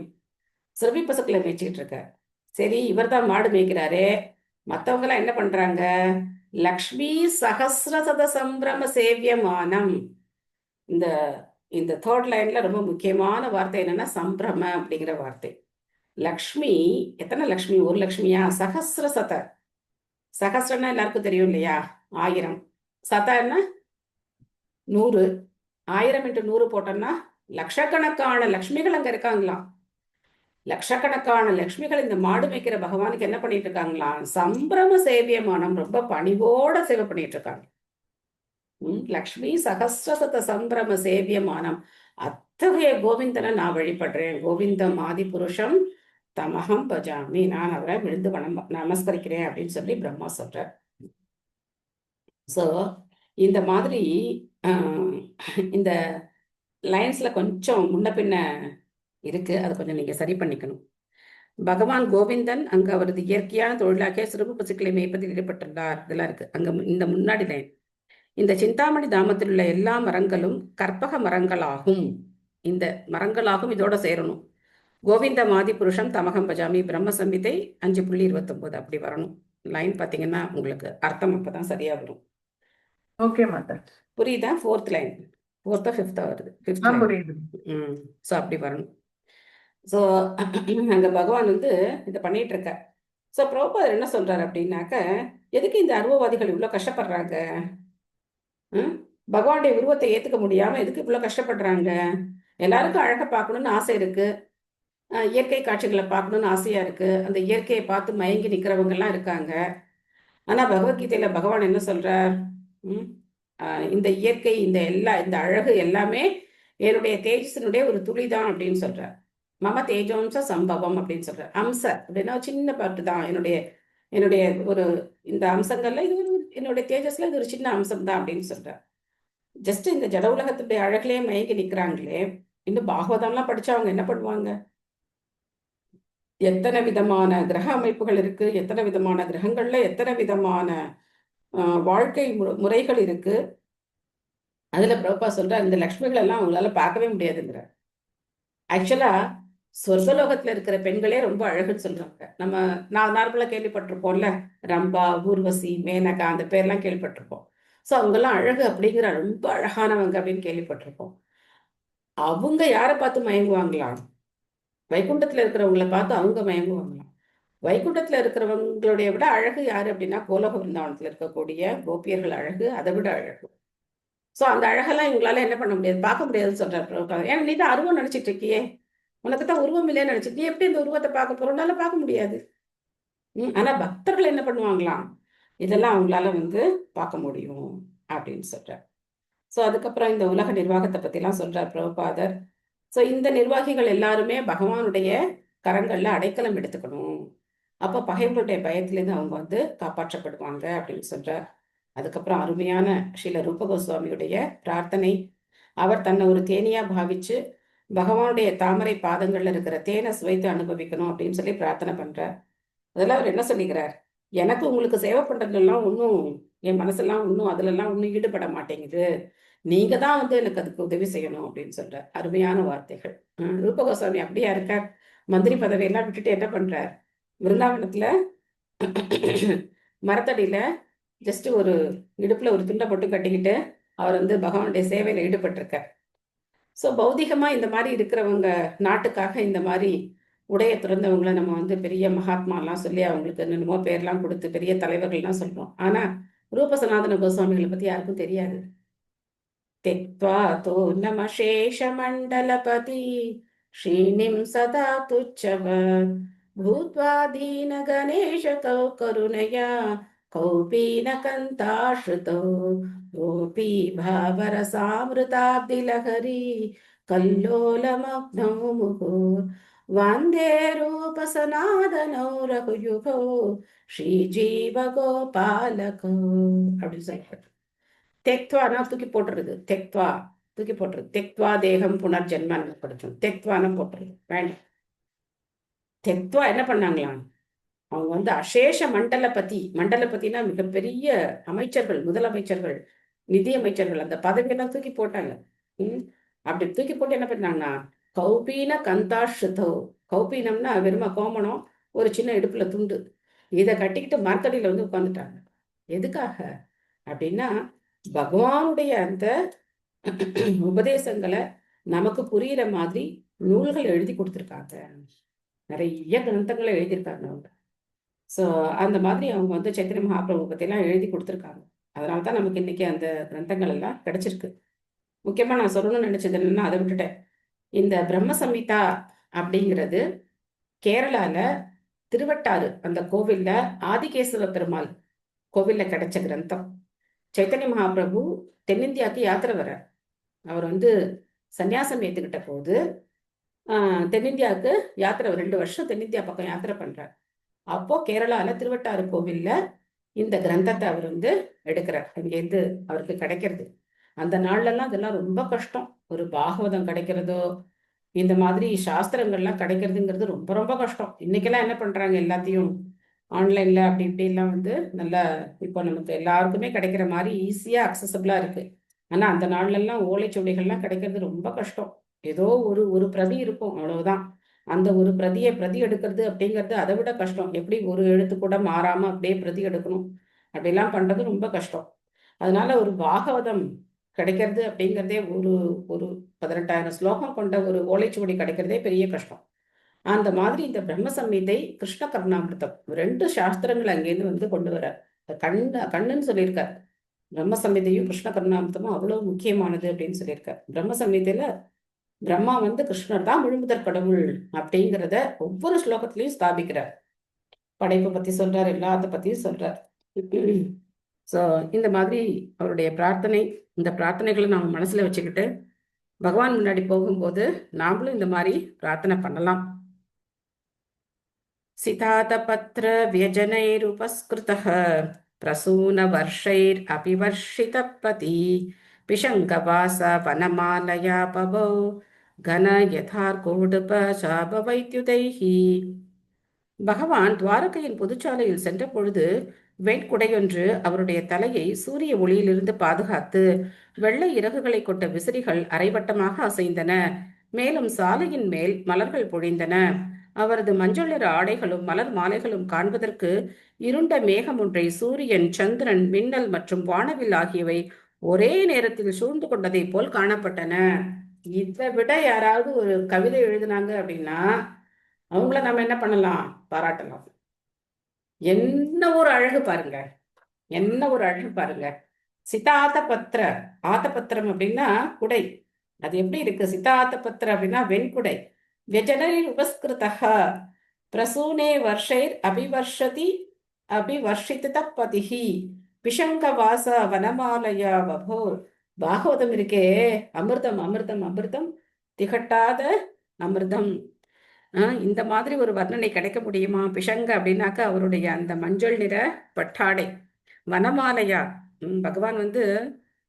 சுரபி பசுக்களை மேய்ச்சிட்டு இருக்கார். சரி, இவர் தான் மாடு மேய்க்கிறாரே, மற்றவங்க எல்லாம் என்ன பண்றாங்க? லக்ஷ்மி சகசிரசத சம்பிரம சேவியமானம். இந்த இந்த தேர்ட் லைன்ல ரொம்ப முக்கியமான வார்த்தை என்னன்னா சம்பிரம அப்படிங்கிற வார்த்தை. லக்ஷ்மி, எத்தனை லக்ஷ்மி? ஒரு லக்ஷ்மியா? சகசிர சத. சகசிரம்னா எல்லாருக்கும் தெரியும் இல்லையா? 1000. சதன்னா 100. 1000 × 100 போட்டோம்னா லட்சக்கணக்கான லக்ஷ்மிகள் அங்க இருக்காங்களாம். லட்சக்கணக்கான லக்ஷ்மிகள் இந்த மாடு மேய்க்கிற பகவானுக்கு என்ன பண்ணிட்டு இருக்காங்களாம்? சம்பிரம சேவியமானம், ரொம்ப பணிவோட சேவை பண்ணிட்டு இருக்காங்க. லக்ஷ்மி சகசிரசத சம்பிரம சேவியமானம். அத்தகைய கோவிந்தனை நான் வழிபடுறேன். கோவிந்தம் ஆதி புருஷம் தமகம் பஜாமி, நான் அவரை விழுந்து நமஸ்கரிக்கிறேன் அப்படின்னு சொல்லி பிரம்மா சொல்றார். ஸோ இந்த மாதிரி இந்த லைன்ஸ்ல கொஞ்சம் முன்ன பின்ன இருக்கு, அதை கொஞ்சம் நீங்க சரி பண்ணிக்கணும். பகவான் கோவிந்தன் அங்கு அவரது இயற்கையான தொழிலாகிய சிறப்பு பசுக்களை மேய்ப்பதில் ஈடுபட்டுள்ளார். இதெல்லாம் இருக்கு அங்க. இந்த முன்னாடி லைன், இந்த சிந்தாமணி தாமத்தில் உள்ள எல்லா மரங்களும் கற்பக மரங்களாகும். இந்த மரங்களாகும் இதோட சேரணும். கோவிந்த மாதி புருஷம் தமகம் பஜாமி, பிரம்ம சம்ஹிதை 5.29 அப்படி வரணும். லைன் பார்த்தீங்கன்னா உங்களுக்கு அர்த்தம் அப்பதான் சரியா வரும். ஓகே மாதா. புரியுதா? 4th line, 4th or 5th வருது. 5th line. புரியுது. ஸோ அப்படி வரணும். ஸோ அங்க பகவான் வந்து இதை பண்ணிட்டு இருக்க. ஸோ பிரபுபாதர் என்ன சொல்றாரு அப்படின்னாக்க, எதுக்கு இந்த அருவவாதிகள் இவ்வளோ கஷ்டப்படுறாங்க? பகவானுடைய உருவத்தை ஏத்துக்க முடியாம எதுக்கு இவ்வளவு கஷ்டப்படுறாங்க? எல்லாருக்கும் அழகை பார்க்கணும்னு ஆசை இருக்கு, இயற்கை காட்சிகளை பார்க்கணும்னு ஆசையா இருக்கு, அந்த இயற்கையை பார்த்து மயங்கி நிக்கிறவங்க எல்லாம் இருக்காங்க. ஆனா பகவத்கீதையில பகவான் என்ன சொல்றார்? இந்த இயற்கை, இந்த அழகு எல்லாமே என்னுடைய தேஜஸினுடைய ஒரு துளிதான் அப்படின்னு சொல்றார். மம தேஜோம்ச சம்பவம் அப்படின்னு சொல்றார். அம்ச அப்படின்னா சின்ன பாட்டு தான் என்னுடைய ஒரு இந்த அம்சங்கள்ல இது ஒரு என்னுடைய தேஜஸ்ல இது ஒரு சின்ன அம்சம் தான் அப்படின்னு சொல்றார். ஜஸ்ட் இந்த ஜட உலகத்துடைய அழகிலேயே மயங்கி நிக்கிறாங்களே, இன்னும் பாகவதம்லாம் படிச்சா அவங்க என்ன பண்ணுவாங்க? எத்தனை விதமான கிரக அமைப்புகள் இருக்கு, எத்தனை விதமான கிரகங்கள்ல எத்தனை விதமான வாழ்க்கை முறைகள் இருக்கு. அதுல பிரபா சொல்ற இந்த லக்ஷ்மிகள் எல்லாம் அவங்களால பார்க்கவே முடியாதுங்கிற. ஆக்சுவலா சொர்க்கலோகத்துல இருக்கிற பெண்களே ரொம்ப அழகுன்னு சொல்றாங்க. நான் நார்மலா கேள்விப்பட்டிருப்போம்ல, ரம்பா, ஊர்வசி, மேனகா, அந்த பேர்லாம் கேள்விப்பட்டிருப்போம். ஸோ அவங்கெல்லாம் அழகு அப்படிங்கிற ரொம்ப அழகானவங்க அப்படின்னு கேள்விப்பட்டிருப்போம். அவங்க யாரை பார்த்து மயங்குவாங்களாம்? வைகுண்டத்துல இருக்கிறவங்கள பார்த்து அவங்க மயங்குவாங்களாம். வைகுண்டத்துல இருக்கிறவங்களுடைய விட அழகு யாரு அப்படின்னா, கோலோக பிருந்தாவனத்துல இருக்கக்கூடிய கோபியர்கள் அழகு அதை விட அழகு. ஸோ அந்த அழகெல்லாம் இவங்களால என்ன பண்ண முடியாது, பார்க்க முடியாதுன்னு சொல்றாரு. ஏன்னா நீ தான் அருவம் நினைச்சிட்டு இருக்கியே, உனக்கு தான் உருவம் இல்லைன்னு நினைச்சிட்டு நீ எப்படி இந்த உருவத்தை பார்க்க போறோம்னால பார்க்க முடியாது. ஆனா பக்தர்கள் என்ன பண்ணுவாங்களாம், இதெல்லாம் அவங்களால பார்க்க முடியும் அப்படின்னு சொல்றார். ஸோ அதுக்கப்புறம் இந்த உலக நிர்வாகத்தை பத்திலாம் சொல்றார் பிரபுபாதர். ஸோ இந்த நிர்வாகிகள் எல்லாருமே பகவானுடைய கரங்கள்ல அடைக்கலம் எடுத்துக்கணும். அப்போ பகைவர்களுடைய பயத்திலேருந்து அவங்க காப்பாற்றப்படுவாங்க அப்படின்னு சொல்றார். அதுக்கப்புறம் அருமையான ஸ்ரீல ரூப கோஸ்வாமியுடைய பிரார்த்தனை. அவர் தன்னை ஒரு தேனியா பாவிச்சு பகவானுடைய தாமரை பாதங்கள்ல இருக்கிற தேனை சுவைத்து அனுபவிக்கணும் அப்படின்னு சொல்லி பிரார்த்தனை பண்றார். அதெல்லாம் அவர் என்ன சொல்லிக்கிறார்? எனக்கு உங்களுக்கு சேவை பண்றதுலாம் ஒன்றும் என் மனசெல்லாம் ஒன்றும் அதுலலாம் ஒன்றும் ஈடுபட மாட்டேங்குது, நீங்க தான் எனக்கு அதுக்கு உதவி செய்யணும் அப்படின்னு சொல்ற அருமையான வார்த்தைகள். ரூப கோஸ்வாமி அப்படியா இருக்கார்? மந்திரி பதவியெல்லாம் விட்டுட்டு என்ன பண்றார்? விருந்தாவனத்துல மரத்தடியில ஜஸ்ட் ஒரு இடுப்புல ஒரு துண்டை மட்டும் கட்டிக்கிட்டு அவர் பகவானுடைய சேவையில ஈடுபட்டிருக்கார். ஸோ பௌதிகமா இந்த மாதிரி இருக்கிறவங்க, நாட்டுக்காக இந்த மாதிரி உடைய துறந்தவங்களை நம்ம பெரிய மகாத்மாலாம் சொல்லி அவங்களுக்கு என்னென்னமோ பேர்லாம் கொடுத்து பெரிய தலைவர்கள்லாம் சொல்றோம். ஆனா ரூப சனாதன கோஸ்வாமிகளை பத்தி யாருக்கும் தெரியாது. தெக்த்வா தோ நம சேஷ மண்டலபதி ஸ்ரீனிம் சதா துச்சவ பூத்வா தீன கணேஷ கருணயா கௌபீன கந்தாஸ்ருதோ கோபி பாவரசாமிருதாப்திலஹரி கல்லோலமக்னோ முகோ வந்தே ரூப சனாதனோ ரகுயுகோ ஸ்ரீஜீவ கோபாலகோ அப்படின்னு சொல்றாரு. தெக்த்வானா தூக்கி போட்டுருது, தெக்த்வா தூக்கி போட்டுருது. தெக்த்வா தேகம் புனர்ஜென்மன் படுத்தும், தெக்த்வான போட்டுருது வேண்டாம். தெத்வா என்ன பண்ணாங்களாம், அவங்க வந்து அசேஷ மண்டலபதினா மிகப்பெரிய அமைச்சர்கள், முதலமைச்சர்கள், நிதி அமைச்சர்கள், அந்த பதவியெல்லாம் தூக்கி போட்டாங்க. அப்படி தூக்கி போட்டு என்ன பண்ணாங்கன்னா, கௌபீன கந்தாஷ்ருதோ, கௌபீனம்னா வெறும கோமணம், ஒரு சின்ன இடுப்புல துண்டு, இதை கட்டிக்கிட்டு மரத்தடியில வந்து உட்காந்துட்டாங்க. எதுக்காக அப்படின்னா, பகவானுடைய அந்த உபதேசங்களை நமக்கு புரியுற மாதிரி நூல்கள் எழுதி கொடுத்துருக்காங்க. நிறைய கிரந்தங்களை எழுதியிருக்காங்க அவங்க. ஸோ அந்த மாதிரி அவங்க வந்து சைத்தன்ய மகாபிரபு பற்றிலாம் எழுதி கொடுத்துருக்காங்க. அதனால தான் நமக்கு இன்னைக்கு அந்த கிரந்தங்கள் எல்லாம் கிடைச்சிருக்கு. முக்கியமாக நான் சொல்லணும்னு நினைச்சது என்னன்னா, அதை விட்டுட்டேன். இந்த பிரம்ம சம்ஹிதா அப்படிங்கிறது கேரளால திருவட்டாறு அந்த கோவில்ல ஆதிகேசவ பெருமாள் கோவில்ல கிடைச்ச கிரந்தம். சைத்தன்ய மகாபிரபு தென்னிந்தியாவுக்கு யாத்திரை வர, அவர் வந்து சன்னியாசம் ஏற்றுக்கிட்ட போது தென்னிந்தியாவுக்கு யாத்திரை 2 வருஷம் தென்னிந்தியா பக்கம் யாத்திரை பண்றார். அப்போ கேரளால திருவட்டாறு கோவில்ல இந்த கிரந்தத்தை அவர் வந்து எடுக்கிறார். அங்கேருந்து அவருக்கு கிடைக்கிறது. அந்த நாள்லாம் அதெல்லாம் ரொம்ப கஷ்டம். ஒரு பாகவதம் கிடைக்கிறதோ, இந்த மாதிரி சாஸ்திரங்கள்லாம் கிடைக்கிறதுங்கிறது ரொம்ப ரொம்ப கஷ்டம். இன்னைக்கெல்லாம் என்ன பண்றாங்க, எல்லாத்தையும் ஆன்லைன்ல அப்படி இப்படி எல்லாம் வந்து நல்லா இப்போ நமக்கு எல்லாருக்குமே கிடைக்கிற மாதிரி ஈஸியா அக்சசபிளா இருக்கு. ஆனா அந்த நாள்லாம் ஓலைச்சுவடிகள்லாம் கிடைக்கிறது ரொம்ப கஷ்டம். ஏதோ ஒரு பிரதி இருக்கும், அவ்வளவுதான். அந்த ஒரு பிரதி எடுக்கிறது அப்படிங்கிறது அதை விட கஷ்டம். எப்படி ஒரு எழுத்து கூட மாறாம அப்படியே பிரதி எடுக்கணும், அப்படிலாம் பண்றது ரொம்ப கஷ்டம். அதனால ஒரு பாகவதம் கிடைக்கிறது அப்படிங்கிறதே ஒரு ஒரு 18,000 ஸ்லோகம் கொண்ட ஒரு ஓலைச்சுவடி கிடைக்கிறதே பெரிய கஷ்டம். அந்த மாதிரி இந்த பிரம்ம சம்ஹிதை, கிருஷ்ண கர்ணாமிர்தம் 2 சாஸ்திரங்கள் அங்கேருந்து வந்து கொண்டு வர கண்ணுன்னு சொல்லியிருக்கார். பிரம்ம சம்ஹிதையும் கிருஷ்ண கர்ணாமிர்தமும் அவ்வளவு முக்கியமானது அப்படின்னு சொல்லியிருக்கார். பிரம்ம சம்ஹிதையில பிரம்மா வந்து கிருஷ்ணர் தான் முழுமுதற் கடவுள் அப்படிங்கிறத ஒவ்வொரு ஸ்லோகத்திலையும் ஸ்தாபிக்கிறார். படைப்பை பத்தி சொல்றார், எல்லாத்த பத்தியும் சொல்றார். ஸோ இந்த மாதிரி அவருடைய பிரார்த்தனை, இந்த பிரார்த்தனைகளை நாம் மனசுல வச்சுக்கிட்டு பகவான் முன்னாடி போகும்போது நாமளும் இந்த மாதிரி பிரார்த்தனை பண்ணலாம். சிதாத பத்ர வியஜனைருபஸ்கிருதः பிரசூன வர்ஷைர் அபிவர்ஷித பதி பிஷங்கவாச வனமாலயா பவோ கன யதார்கோடுப சாபவைத்யுதைஹி. பகவான் துவாரகையின் புதுச்சாலையில் சென்ற பொழுது வெண்குடையொன்று அவருடைய தலையை சூரிய ஒளியிலிருந்து பாதுகாத்து வெள்ளை இறகுகளை கொண்ட விசிறிகள் அரைவட்டமாக அசைந்தன. மேலும் சாலையின் மேல் மலர்கள் பொழிந்தன. அவரது மஞ்சள் நிற ஆடைகளும் மலர் மாலைகளும் காண்பதற்கு இருண்ட மேகம் ஒன்றை சூரியன், சந்திரன், மின்னல் மற்றும் வானவில் ஆகியவை ஒரே நேரத்தில் சூழ்ந்து கொண்டதை போல் காணப்பட்டன. இதை விட யாராவது ஒரு கவிதை எழுதினாங்க அப்படின்னா அவங்கள நம்ம என்ன பண்ணலாம், பாராட்டலாம். என்ன ஒரு அழகு பாருங்க, என்ன ஒரு அழகு பாருங்க. சிதாத பத்திர, ஆத்தபத்திரம் அப்படின்னா குடை, அது எப்படி இருக்கு? சிதாத்த பத்திர அப்படின்னா வெண்குடை. வியஜனைர் உபஸ்கிருதः பிரசூனே வர்ஷைர் அபிவர்ஷித பதிஹி பிஷங்க வாச வனமாலயா வபோ. பாகவதம் இருக்கே, அமிர்தம் அமிர்தம் அமிர்தம், திகட்டாத அமிர்தம். இந்த மாதிரி ஒரு வர்ணனை கிடைக்க முடியுமா? பிஷங்க அப்படின்னாக்கா அவருடைய அந்த மஞ்சள் நிற பட்டாடை. வனமாலையா, பகவான் வந்து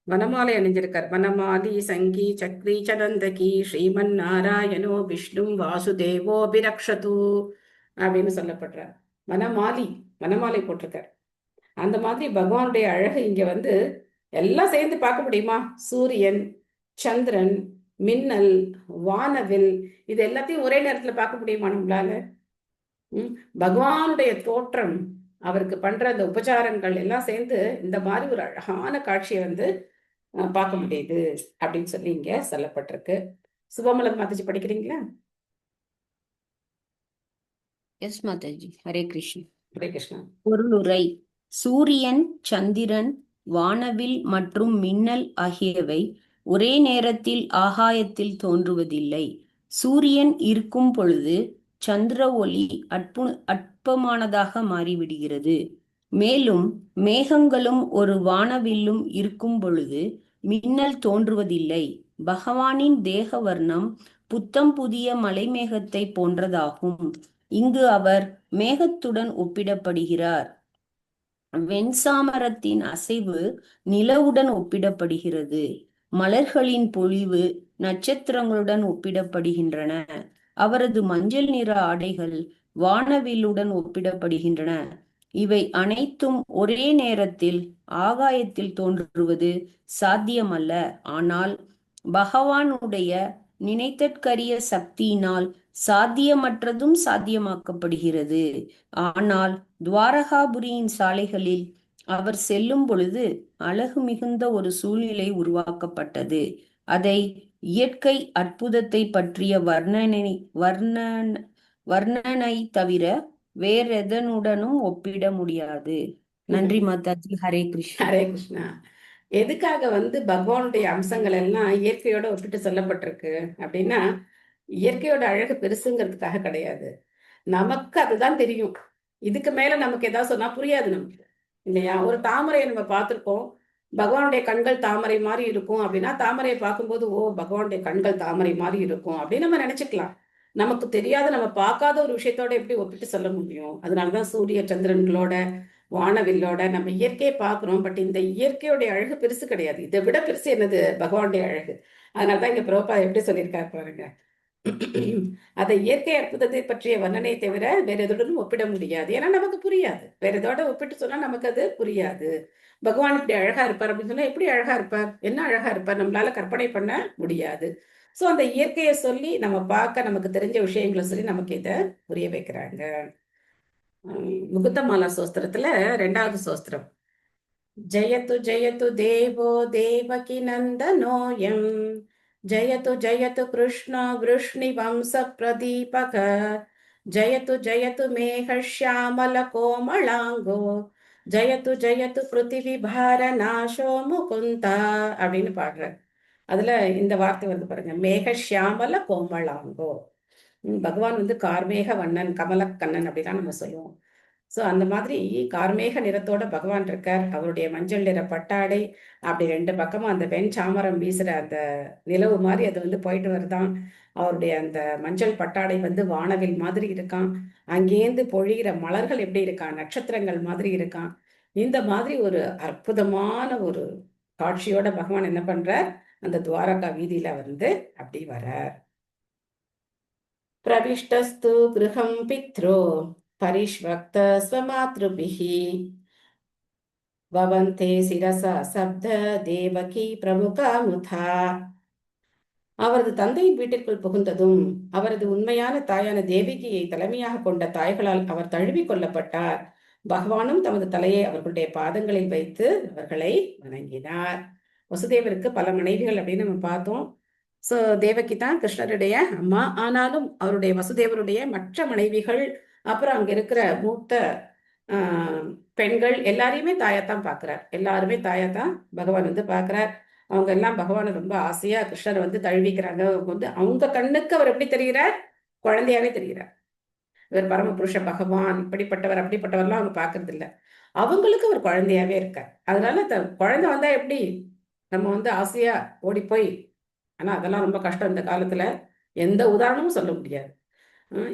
வனமாலை அணிஞ்சிருக்கார். வனமாலி சங்கி சக்ரி சனந்தகி ஸ்ரீமன் நாராயணோ விஷ்ணு வாசுதேவோ அபிரக்ஷது அப்படின்னு சொல்லப்படுறார். வனமாலை போட்டிருக்கார். அந்த மாதிரி பகவானுடைய அழகு இங்க வந்து எல்லாம் சேர்ந்து பார்க்க முடியுமா? சூரியன், சந்திரன், மின்னல், வானவில், இது எல்லாத்தையும் ஒரே நேரத்துல பார்க்க முடியுமா நம்மளால? பகவானுடைய தோற்றம், அவருக்கு பண்ற அந்த உபச்சாரங்கள் எல்லாம் சேர்ந்து இந்த மாதிரி ஒரு அழகான காட்சியை வந்து பார்க்க முடியுது அப்படின்னு சொல்லி இங்க சொல்லப்பட்டிருக்கு. சுபமலர் மாதாஜி படிக்கிறீங்களா? எஸ் மாதாஜி. ஹரே கிருஷ்ணா. ஹரே கிருஷ்ணா. பொருளுரை. சூரியன், சந்திரன், வானவில் மற்றும் மின்னல் ஆகியவை ஒரே நேரத்தில் ஆகாயத்தில் தோன்றுவதில்லை. சூரியன் இருக்கும் பொழுது சந்திர ஒளி அற்பமானதாக மாறிவிடுகிறது. மேலும் மேகங்களும் ஒரு வானவில்லும் இருக்கும் பொழுது மின்னல் தோன்றுவதில்லை. பகவானின் தேக வர்ணம் புத்தம் புதிய மலைமேகத்தை போன்றதாகும். இங்கு அவர் மேகத்துடன் ஒப்பிடப்படுகிறார். வெண்சாமரத்தின் அசைவு நிலவுடன் ஒப்பிடப்படுகிறது. மலர்களின் பொழிவு நட்சத்திரங்களுடன் ஒப்பிடப்படுகின்றன. அவரது மஞ்சள் நிற ஆடைகள் வானவில்லுடன் ஒப்பிடப்படுகின்றன. இவை அனைத்தும் ஒரே நேரத்தில் ஆகாயத்தில் தோன்றுவது சாத்தியமல்ல. ஆனால் பகவானுடைய நினைத்தற்கரிய சக்தியினால் சாத்தியமற்றதும் சாத்தியமாக்கப்படுகிறது. ஆனால் துவாரகாபுரியின் சாலைகளில் அவர் செல்லும் பொழுது அழகு மிகுந்த ஒரு சூழ்நிலை உருவாக்கப்பட்டது. அதை இயற்கை அற்புதத்தை பற்றிய வர்ணனை தவிர வேறெதனுடனும் ஒப்பிட முடியாது. நன்றி மாதாஜி. ஹரே கிருஷ்ணா. ஹரே கிருஷ்ணா. எதுக்காக பகவானுடைய அம்சங்கள் எல்லாம் இயற்கையோட ஒப்பிட்டு சொல்லப்பட்டிருக்கு அப்படின்னா, இயற்கையோட அழகு பெருசுங்கிறதுக்காக கிடையாது. நமக்கு அதுதான் தெரியும். இதுக்கு மேல நமக்கு ஏதாவது சொன்னா புரியாது நமக்கு, இல்லையா? ஒரு தாமரையை நம்ம பார்த்திருப்போம். பகவானுடைய கண்கள் தாமரை மாதிரி இருக்கும் அப்படின்னா, தாமரையை பார்க்கும்போது ஓ பகவானுடைய கண்கள் தாமரை மாதிரி இருக்கும் அப்படின்னு நம்ம நினைச்சுக்கலாம். நமக்கு தெரியாத, நம்ம பார்க்காத ஒரு விஷயத்தோட எப்படி ஒப்பிட்டு சொல்ல முடியும்? அதனாலதான் சூரிய சந்திரன்களோட, வானவில்லோட நம்ம இயற்கையை பார்க்கிறோம். பட் இந்த இயற்கையோடைய அழகு பெருசு கிடையாது. இதை விட பெருசு என்னது? பகவானுடைய அழகு. அதனாலதான் இங்க பிரபுபாதா எப்படி சொல்லியிருக்காரு பாருங்க. அதை இயற்கை அற்புதத்தை பற்றிய வர்ணனை தவிர வேற எதோடும் ஒப்பிட முடியாது. ஏன்னா நமக்கு புரியாது. வேற எதோட ஒப்பிட்டு சொன்னா நமக்கு அது புரியாது. பகவான் இப்படி அழகா இருப்பார் அப்படின்னு சொன்னா எப்படி அழகா இருப்பார், என்ன அழகா இருப்பார், நம்மளால கற்பனை பண்ண முடியாது. சோ அந்த இயற்கையை சொல்லி நம்ம பார்க்க, நமக்கு தெரிஞ்ச விஷயங்களை சொல்லி நமக்கு இதை புரிய வைக்கிறாங்க. முகுந்தமாலா சோஸ்திரத்துல 2வது சோஸ்திரம், ஜெயத்து ஜெயத்து தேவோ தேவகி நந்தனோயம், ஜெயத்து ஜெயத்து கிருஷ்ண விருஷ்ணி வம்ச பிரதீபக, ஜெயத்து ஜெயத்து மேக ஷியாமல கோமளாங்கோ, ஜெயத்து ஜெயத்து பிருத்திவி பார நாசோ முகுந்தா அப்படின்னு பாடுறார். அதுல இந்த வார்த்தை பாருங்க, மேக ஷியாமல கோமளாங்கோ. பகவான் கார்மேக வண்ணன், கமலக்கண்ணன் அப்படிதான் நம்ம சொல்லுவோம். சோ அந்த மாதிரி கார்மேக நிறத்தோட பகவான் இருக்கார். அவருடைய மஞ்சள் நிற பட்டாடை, அப்படி 2 பக்கமும் அந்த வெண் சாமரம் வீசுற அந்த நிலவு மாதிரி அது போயிட்டு வருதான். அவருடைய அந்த மஞ்சள் பட்டாடை வானவில் மாதிரி இருக்கான். அங்கேந்து பொழிகிற மலர்கள் எப்படி இருக்கான், நட்சத்திரங்கள் மாதிரி இருக்கான். இந்த மாதிரி ஒரு அற்புதமான ஒரு காட்சியோட பகவான் என்ன பண்றார், அந்த துவாரகா வீதியில அப்படி வரார். பிரவிஷ்டஸ்து கிருஹம் பித்ரோ பரிஷ்வக்த ஸ்வமாத்ருபிஹி பவந்தே சிரசா சப்த தேவகி பிரமுகா முதா. அவரது தந்தையின் வீட்டிற்குள் புகுந்ததும் அவரது உண்மையான தாயான தேவகியை தலைமையாக கொண்ட தாய்களால் அவர் தழுவி கொள்ளப்பட்டார். பகவானும் தமது தலையை அவர்களுடைய பாதங்களில் வைத்து அவர்களை வணங்கினார். வசுதேவருக்கு பல மனைவிகள் அப்படின்னு நம்ம பார்த்தோம். சோ தேவகி தான் கிருஷ்ணருடைய அம்மா. ஆனாலும் அவருடைய வசுதேவருடைய மற்ற மனைவிகள், அப்புறம் அங்க இருக்கிற மூத்த பெண்கள் எல்லாரையுமே தாயாத்தான் பாக்குறார். எல்லாருமே தாயாத்தான் பகவான் பாக்குறார். அவங்க எல்லாம் பகவானை ரொம்ப ஆசையா கிருஷ்ணரை தழுவிக்கிறாங்க. அவங்க கண்ணுக்கு அவர் எப்படி தெரிகிறார், குழந்தையாவே தெரிகிறார். இவர் பரமபுருஷ பகவான் இப்படிப்பட்டவர் அப்படிப்பட்டவர்லாம் அவங்க பாக்குறது இல்ல. அவங்களுக்கு அவர் குழந்தையாவே இருக்கார். அதனால குழந்தை வந்தா எப்படி நம்ம ஆசையா ஓடி போய், ஆனா அதெல்லாம் ரொம்ப கஷ்டம் இந்த காலத்துல. எந்த உதாரணமும் சொல்ல முடியாது,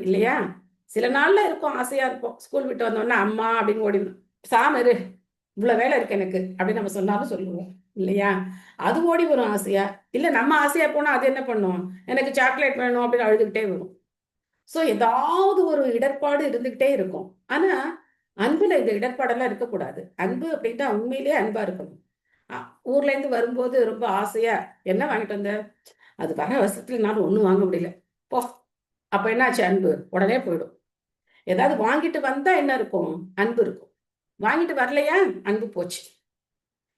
இல்லையா? சில நாள்ல இருக்கும், ஆசையா இருப்போம். ஸ்கூல் விட்டு வந்தோடனே அம்மா அப்படின்னு ஓடி, சாம இரு, இவ்வளவு வேலை இருக்கு எனக்கு அப்படின்னு நம்ம சொன்னாலும் சொல்லுவோம், இல்லையா? அது ஓடி வரும் ஆசையா. இல்ல நம்ம ஆசையா போனா அது என்ன பண்ணும், எனக்கு சாக்லேட் வேணும் அப்படின்னு அழுதுகிட்டே வரும். சோ ஏதாவது ஒரு இடர்பாடு இருந்துகிட்டே இருக்கும். ஆனா அன்புல இந்த இடர்பாடெல்லாம் இருக்கக்கூடாது. அன்பு அப்படின்னா உண்மையிலேயே அன்பா இருக்கணும். ஊர்ல இருந்து வரும்போது ரொம்ப ஆசையா என்ன வாங்கிட்டு வந்த, அது வர அவசரத்துல நானும் ஒண்ணும் வாங்க முடியல போ, அப்ப என்னாச்சு, அன்பு உடனே போயிடும். ஏதாவது வாங்கிட்டு வந்தா என்ன இருக்கும், அன்பு இருக்கும். வாங்கிட்டு வரலையா, அன்பு போச்சு.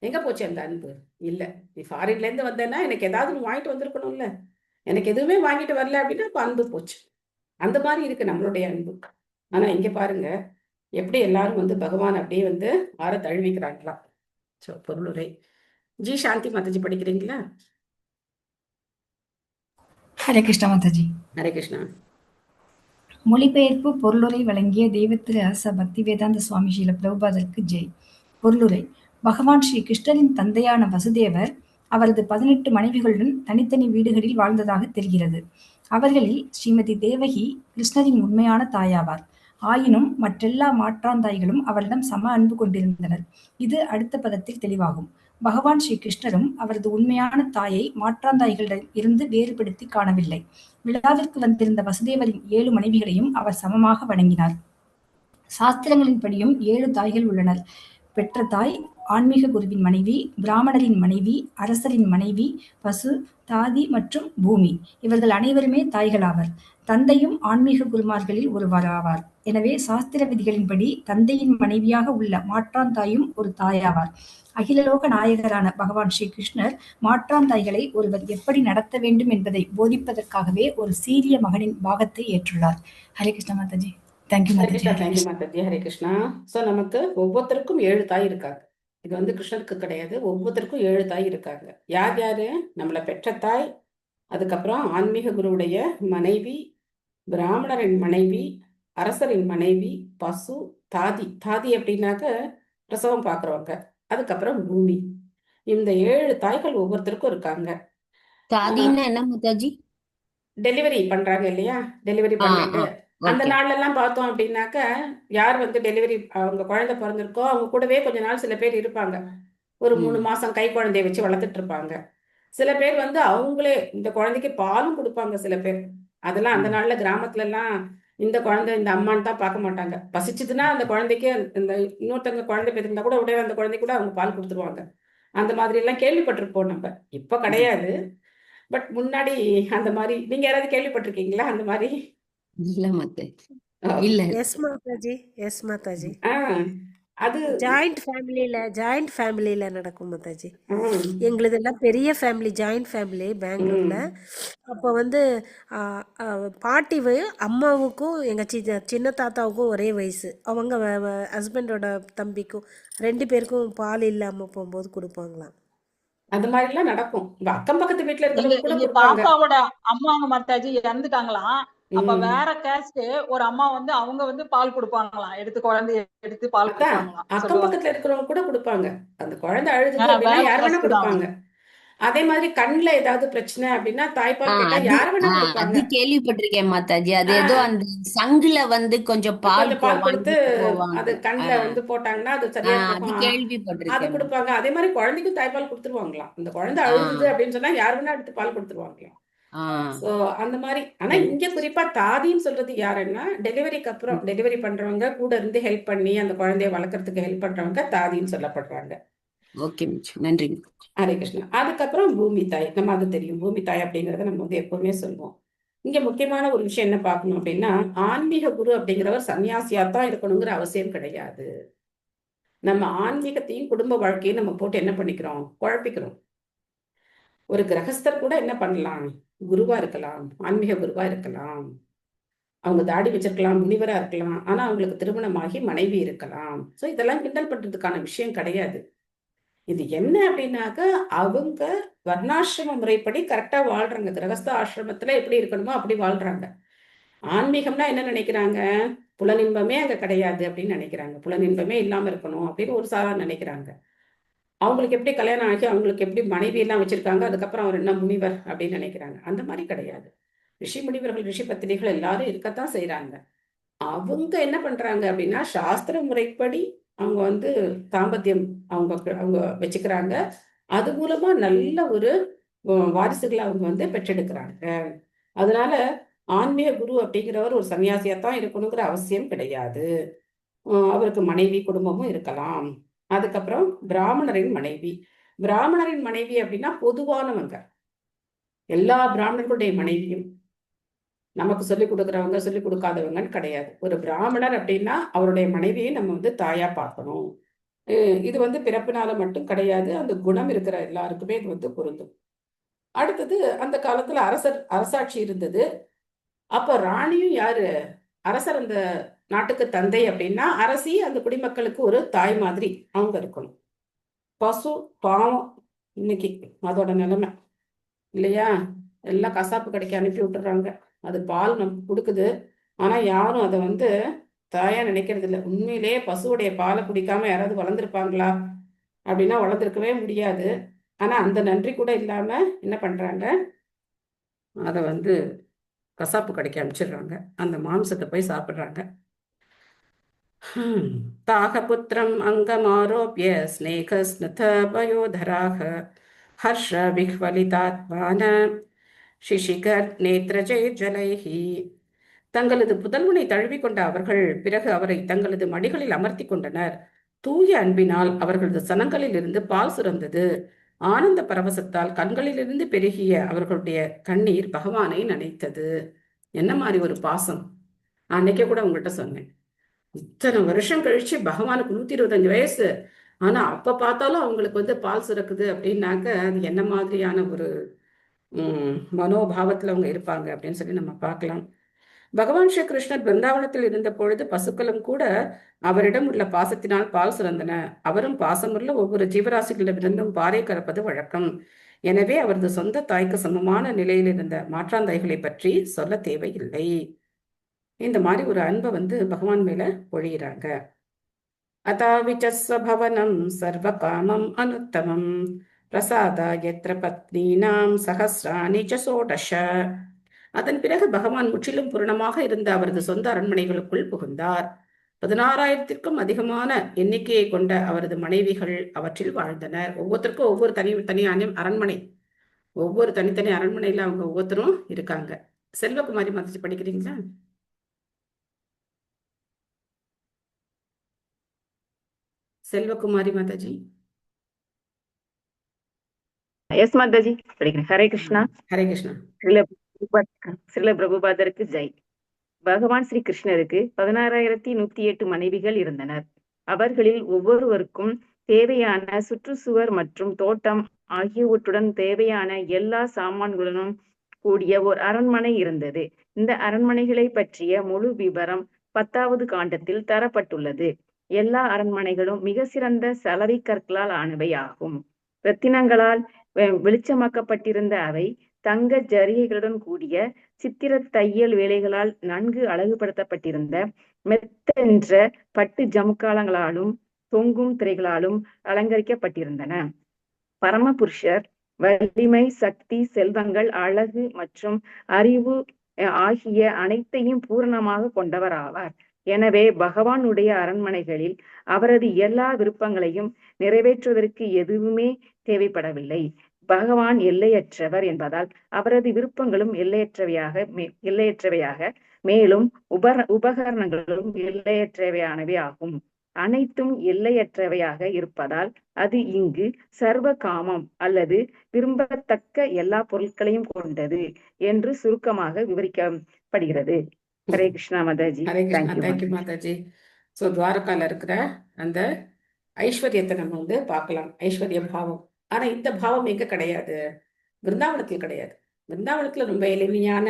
எங்க போச்சு அந்த அன்பு? இல்ல, நீ ஃபாரின்ல இருந்து வந்தேன்னா எனக்கு ஏதாவது வாங்கிட்டு வந்திருக்கணும்ல, எனக்கு எதுவுமே வாங்கிட்டு வரல அப்படின்னா அப்ப அன்பு போச்சு. அந்த மாதிரி இருக்கு நம்மளுடைய அன்பு. ஆனா இங்க பாருங்க எப்படி எல்லாரும் பகவான் அப்படியே ஆற தழுவிக்கிறாங்களா. சோ பொருளுரை ஜி சாந்தி மாதாஜி படிக்கிறீங்களா? ஹரே கிருஷ்ணா மாதாஜி. ஹரே கிருஷ்ணா. மொழிபெயர்ப்பு பொருளுரை வழங்கிய தெய்வத்திரு அரச பக்தி வேதாந்த சுவாமி ஸ்ரீல பிரபுபாதருக்கு ஜெய். பொருளுரை. பகவான் ஸ்ரீ கிருஷ்ணரின் தந்தையான வசுதேவர் அவரது 18 மனைவிகளுடன் தனித்தனி வீடுகளில் வாழ்ந்ததாக தெரிகிறது. அவர்களில் ஸ்ரீமதி தேவகி கிருஷ்ணரின் உண்மையான தாயாவார். ஆயினும் மற்றெல்லா மாற்றாந்தாய்களும் அவரிடம் சம அன்பு கொண்டிருந்தனர். இது அடுத்த பதத்தில் தெளிவாகும். பகவான் ஸ்ரீ கிருஷ்ணரும் அவரது உண்மையான தாயை மாற்றாந்தாய்களிடம் இருந்து வேறுபடுத்தி காணவில்லை. விழாவிற்கு வந்திருந்த வசுதேவரின் 7 மனைவிகளையும் அவர் சமமாக வணங்கினார். சாஸ்திரங்களின்படியும் 7 தாய்கள் உள்ளனர். பெற்ற தாய், ஆன்மீக குருவின் மனைவி, பிராமணரின் மனைவி, அரசரின் மனைவி, பசு, தாதி மற்றும் பூமி. இவர்கள் அனைவருமே தாய்களாவர். தந்தையும் ஆன்மீக குருமார்களில் ஒருவராவார். எனவே சாஸ்திர விதிகளின்படி தந்தையின் மனைவியாக உள்ள மாற்றான் தாயும் ஒரு தாயாவார். அகிலலோக நாயகரான பகவான் ஸ்ரீ கிருஷ்ணர் மாற்றான் தாய்களை ஒருவர் எப்படி நடத்த வேண்டும் என்பதை போதிப்பதற்காகவே ஒரு சீரிய மகனின் பாகத்தை ஏற்றுள்ளார். Hare Krishna Mataji. Thank you Hare Mataji. Krishna, Hare thank you Krishna. Mataji, Hare Krishna. So நமக்கு ஒவ்வொருத்தருக்கும் 7 தாய் இருக்காங்க. இது வந்து கிருஷ்ணருக்கு கிடையாது, ஒவ்வொருத்தருக்கும் 7 தாய் இருக்காங்க. யார் யாரு? நம்மளை பெற்ற தாய், அதுக்கப்புறம் ஆன்மீக குருவுடைய மனைவி, பிராமணரின் மனைவி, அரசரின் மனைவி, பசு, தாதி. தாதி அப்படின்னாக்க பிரசவம் பார்க்குறவங்க, அதுக்கப்புறம் பூமி. இந்த 7 தாய்கள் ஒவ்வொருத்தருக்கும் இருக்காங்க. தாதின்னா என்ன மாதாஜி? டெலிவரி பண்றாங்க இல்லையா? டெலிவரி பண்ணிட்டு அந்த ஓகே. நாள்ல எல்லாம் பார்த்தோம் அப்படின்னாக்க, யார் வந்து டெலிவரி அவங்க குழந்தை பிறந்திருக்கோ அவங்க கூடவே கொஞ்ச நாள் சில பேர் இருப்பாங்க. ஒரு 3 மாசம் கை குழந்தைய வச்சு வளர்த்துட்டு இருப்பாங்க. சில பேர் வந்து அவங்களே இந்த குழந்தைக்கு பாலும் கொடுப்பாங்க சில பேர். அதெல்லாம் அந்த நாள்ல கிராமத்துல எல்லாம் இந்த குழந்தை இந்த அம்மான்னு தான் பார்க்க மாட்டாங்க. பசிச்சுதுன்னா அந்த குழந்தைக்கு இந்த இன்னொருத்தவங்க குழந்தை பெற்றிருந்தா கூட உடனே அந்த குழந்தை கூட அவங்க பால் கொடுத்துருவாங்க. அந்த மாதிரி எல்லாம் கேள்விப்பட்டிருப்போம் நம்ம. இப்ப கிடையாது. பட் முன்னாடி அந்த மாதிரி நீங்க யாராவது கேள்விப்பட்டிருக்கீங்களா அந்த மாதிரி? இல்ல மாதாஜி. இல்ல. Yes mataji, yes mataji. அது ஜாயிண்ட் ஃபேமிலியில நடக்கும் மாதாஜி. ம், எங்களுதெல்லாம் பெரிய ஃபேமிலி, ஜாயிண்ட் ஃபேமிலி பெங்களூர்ல. ம். அப்போ வந்து பாட்டி அம்மாவுக்கும் எங்க சின்ன தாத்தாவுக்கும் ஒரே வயசு. அவங்க ஹஸ்பண்டோட தம்பிக்கும் 2 பேருக்கும் பால் இல்லாம போகும்போது கொடுப்பாங்களாம். அந்த மாதிரி எல்லாம் நடக்கும். இப்ப அக்கம் பக்கத்து வீட்டுல எங்க இருக்கிறவங்க கூட எங்க கொடுப்பாங்க. பாப்பாவோட அம்மாங்க மாதாஜி இறந்துட்டாங்களாம். அப்ப ம். வேற கேஸ்ட் ஒரு அம்மா வந்து அவங்க வந்து பால் கொடுப்பாங்களாம். எடுத்து குழந்தைய எடுத்து பால் அதான் கொடுப்பாங்களாம் அக்கம் சொல்லுவாங்க. பக்கத்துல இருக்கிறவங்க கூட கொடுப்பாங்க. அந்த குழந்தை அழுதுது அப்படின்னா வேற யார் வேணா கேஸ்ட் தான் அவங்க. கொடுப்பாங்க. அதே மாதிரி கண்ணுல ஏதாவது பிரச்சனை அப்படின்னா தாய்ப்பால் கேட்டா அது யார் வேணா கொடுப்பாங்க. அது கேள்விப்பட்டிருக்கேன் மாதாஜி. அது ஏதோ ஆஹ் அந்த சங்குல வந்து கொஞ்சம் பால் கொஞ்சம் பால் கொடுத்து வாங்கிட்டு அது போவாங்க. கண்ணுல வந்து போட்டாங்கன்னா அது சரியா அது போகும். அது கேள்விப்பட்டிருக்கேன். கொடுப்பாங்க. அதே மாதிரி குழந்தைக்கும் தாய்ப்பால் கொடுத்துருவாங்களாம். அந்த குழந்தை ஆ, அழுகுது அப்படின்னு சொன்னா யார் வேணா எடுத்து பால் கொடுத்துருவாங்களாம். ஆ, சோ அந்த மாதிரி. ஆனா சரி. இங்க குறிப்பா தாதின்னு சொல்றது யாருன்னா, டெலிவரிக்கு அப்புறம் டெலிவரி பண்றவங்க கூட இருந்து ஹெல்ப் பண்ணி அந்த குழந்தைய வளர்க்கறதுக்கு ஹெல்ப் பண்றவங்க தாதின்னு சொல்லப்படுறாங்க. ஓகே மிச்சு. நன்றி. ஹரே கிருஷ்ணா. அதுக்கப்புறம் பூமி தாய். நம்ம அது தெரியும். பூமி தாய் அப்படிங்கறத நம்ம வந்து எப்பவுமே சொல்லுவோம். இங்க முக்கியமான ஒரு விஷயம் என்ன பார்க்கணும் அப்படின்னா, ஆன்மீக குரு அப்படிங்கிறவர் சன்னியாசியா தான் இருக்கணுங்கிற அவசியம் கிடையாது. நம்ம ஆன்மீகத்தையும் குடும்ப வாழ்க்கையும் நம்ம போட்டு என்ன பண்ணிக்கிறோம்? குழப்பிக்கிறோம். ஒரு கிரகஸ்தர் கூட என்ன பண்ணலாம்? குருவா இருக்கலாம், ஆன்மீக குருவா இருக்கலாம். அவங்க தாடி வச்சிருக்கலாம், முனிவரா இருக்கலாம். ஆனா அவங்களுக்கு திருமணமாகி மனைவி இருக்கலாம். சோ இதெல்லாம் கிண்டல் பண்றதுக்கான விஷயம் கிடையாது. இது என்ன அப்படின்னாக்க, அவங்க வர்ணாசிரம முறைப்படி கரெக்டா வாழ்றாங்க. கிரகஸ்த ஆசிரமத்துல எப்படி இருக்கணுமோ அப்படி வாழ்றாங்க. ஆன்மீகம்னா என்ன நினைக்கிறாங்க? புலனின்பமே அங்க கிடையாது அப்படின்னு நினைக்கிறாங்க. புலனின்பமே இல்லாம இருக்கணும் அப்படின்னு ஒரு சாரார் நினைக்கிறாங்க. அவங்களுக்கு எப்படி கல்யாணம் ஆகி அவங்களுக்கு எப்படி மனைவி எல்லாம் வச்சிருக்காங்க, அதுக்கப்புறம் அவர் என்ன முனிவர் அப்படின்னு நினைக்கிறாங்க. அந்த மாதிரி கிடையாது. ரிஷி முனிவர்கள், ரிஷி பத்தினிகள் எல்லாரும் இருக்கத்தான் செய்யறாங்க. அவங்க என்ன பண்றாங்க அப்படின்னா, சாஸ்திர முறைப்படி அவங்க வந்து தாம்பத்தியம் அவங்க அவங்க வச்சுக்கிறாங்க. அது மூலமா நல்ல ஒரு வாரிசுகளை அவங்க வந்து பெற்றெடுக்கிறாங்க. அதனால ஆன்மீக குரு அப்படிங்கிறவர் ஒரு சன்னியாசியாத்தான் இருக்கணுங்கிற அவசியம் கிடையாது. அவருக்கு மனைவி, குடும்பமும் இருக்கலாம். அதுக்கப்புறம் பிராமணரின் மனைவி. பிராமணரின் மனைவி அப்படின்னா பொதுவானவங்க. எல்லா பிராமணர்களுடைய மனைவியும் நமக்கு சொல்லிக் கொடுக்குறவங்க, சொல்லிக் கொடுக்காதவங்கன்னு கிடையாது. ஒரு பிராமணர் அப்படின்னா அவருடைய மனைவியை நம்ம வந்து தாயா பார்க்கணும். இது வந்து பிறப்பினால மட்டும் கிடையாது. அந்த குணம் இருக்கிற எல்லாருக்குமே இது வந்து பொருந்தும். அடுத்தது அந்த காலத்துல அரசாட்சி இருந்தது. அப்ப ராணியும் யாரு? அரசர் அந்த நாட்டுக்கு தந்தை அப்படின்னா அரசி அந்த குடிமக்களுக்கு ஒரு தாய் மாதிரி அவங்க இருக்கணும். பசு பாவம் இன்னைக்கு அதோட நிலைமை இல்லையா? எல்லாம் கசாப்பு கடைக்கு அனுப்பி விட்டுறாங்க. அது பால் நமக்கு கொடுக்குது. ஆனா யாரும் அதை வந்து தாயா நினைக்கிறது இல்லை. உண்மையிலேயே பசுவுடைய பாலை குடிக்காம யாராவது வளர்ந்துருப்பாங்களா அப்படின்னா வளர்ந்துருக்கவே முடியாது. ஆனா அந்த நன்றி கூட இல்லாம என்ன பண்றாங்க? அதை வந்து கசாப்பு கடைக்கு அனுப்பிச்சிடுறாங்க. அந்த மாம்சத்தை போய் சாப்பிட்றாங்க. ताः पुत्रम् अङ्गमारोप्य स्नेहस्नुतपयोधराः हर्षविह्वलितात्मान शिशिखர் நேத்ரஜைர்ஜலைः. தங்களது புதல்வனை தழுவிக்கொண்ட அவர்கள் பிறகு அவரை தங்களது மடிகளில் அமர்த்தி கொண்டனர். தூய அன்பினால் அவர்களது சனங்களில் இருந்து பால் சுரந்தது. ஆனந்த பரவசத்தால் கண்களிலிருந்து பெருகிய அவர்களுடைய கண்ணீர் பகவானை நனைத்தது. என்ன மாதிரி ஒரு பாசம்! அன்னைக்கே கூட உங்கள்கிட்ட சொன்னேன், இத்தனை வருஷம் கழிச்சு பகவானுக்கு 125 வயசு, ஆனா அப்ப பார்த்தாலும் அவங்களுக்கு பால் சுரக்குது அப்படின்னாக்க அது என்ன மாதிரியான ஒரு மனோபாவத்துல அவங்க இருப்பாங்க அப்படின்னு சொல்லி நம்ம பார்க்கலாம். பகவான் ஸ்ரீ கிருஷ்ணர் பிருந்தாவனத்தில் இருந்த பொழுது பசுக்களும் கூட அவரிடம் உள்ள பாசத்தினால் பால் சுரந்தன. அவரும் பாசமுள்ள ஒவ்வொரு ஜீவராசிகளிடமிருந்தும் பாறை கறப்பது வழக்கம். எனவே அவரது சொந்த தாய்க்கு சமமான நிலையில் இருந்த மாற்றாந்தாய்களை பற்றி சொல்ல தேவையில்லை. இந்த மாதிரி ஒரு அன்பை பகவான் மேல பொழியிறாங்க. அதாவிச்சஸ்வபவனம் சர்வ காமம் அனுத்தமம் பிரசாதா யத்ர பத்னீனாம் சஹஸ்ராணி ச ஷோடஷ. அதன் பிறகு பகவான் முற்றிலும் பூரணமாக இருந்த அவரது சொந்த அரண்மனைகளுக்குள் புகுந்தார். 16,000க்கும் அதிகமான எண்ணிக்கையை கொண்ட அவரது மனைவிகள் அவற்றில் வாழ்ந்தனர். ஒவ்வொருத்தருக்கும் ஒவ்வொரு தனி அரண்மனை, ஒவ்வொரு தனித்தனி அரண்மனையில அவங்க ஒவ்வொருத்தரும் இருக்காங்க. செல்வகுமாரி மாதாஜி படிக்கிறீங்களா? செல்வகுமாரி மாதாஜி. எஸ் மாதாஜி படிக்கிறேன். ஹரே கிருஷ்ணா. ஹரே கிருஷ்ணா. ஸ்ரீல பிரபுபாதருக்கு ஜெய். பகவான் ஸ்ரீ கிருஷ்ணருக்கு 16,108 மனைவிகள் இருந்தனர். அவர்களில் ஒவ்வொருவருக்கும் தேவையான சுற்றுச்சுவர் மற்றும் தோட்டம் ஆகியவற்றுடன் தேவையான எல்லா சாமான்களுடன் கூடிய ஒரு அரண்மனை இருந்தது. இந்த அரண்மனைகளை பற்றிய முழு விவரம் 10வது காண்டத்தில் தரப்பட்டுள்ளது. எல்லா அரண்மனைகளும் மிக சிறந்த சலவை கற்களால் ஆனவை ஆகும். ரத்தினங்களால் வெளிச்சமாக்கப்பட்டிருந்த அவை தங்க ஜரிகைகளுடன் கூடிய சித்திர தையல் வேலைகளால் நன்கு அழகுபடுத்தப்பட்டிருந்த மெத்தென்ற பட்டு ஜமுக்காலங்களாலும் தொங்கும் திரைகளாலும் அலங்கரிக்கப்பட்டிருந்தன. பரமபுருஷர் வலிமை, சக்தி, செல்வங்கள், அழகு மற்றும் அறிவு ஆகிய அனைத்தையும் பூரணமாக கொண்டவர் ஆவார். எனவே பகவானுடைய அரண்மனைகளில் அவரது எல்லா விருப்பங்களையும் நிறைவேற்றுவதற்கு எதுவுமே தேவைப்படவில்லை. பகவான் எல்லையற்றவர் என்பதால் அவரது விருப்பங்களும் எல்லையற்றவையாக மேலும் உபகரணங்களும் எல்லையற்றவையானவை ஆகும். அனைத்தும் எல்லையற்றவையாக இருப்பதால் அது இங்கு சர்வ காமம் அல்லது விரும்பத்தக்க எல்லா பொருட்களையும் கொண்டது என்று சுருக்கமாக விவரிக்கப்படுகிறது. ஹரே கிருஷ்ணா மாதாஜி. ஹரே கிருஷ்ணா. தேங்க்யூ மாதாஜி. ஸோ துவாரகால இருக்கிற அந்த ஐஸ்வர்யத்தை நம்ம பார்க்கலாம், ஐஸ்வர்ய பாவம். ஆனா இந்த பாவம் எங்க கிடையாது? பிருந்தாவனத்தில் கிடையாது. பிருந்தாவனத்துல ரொம்ப எளிமையான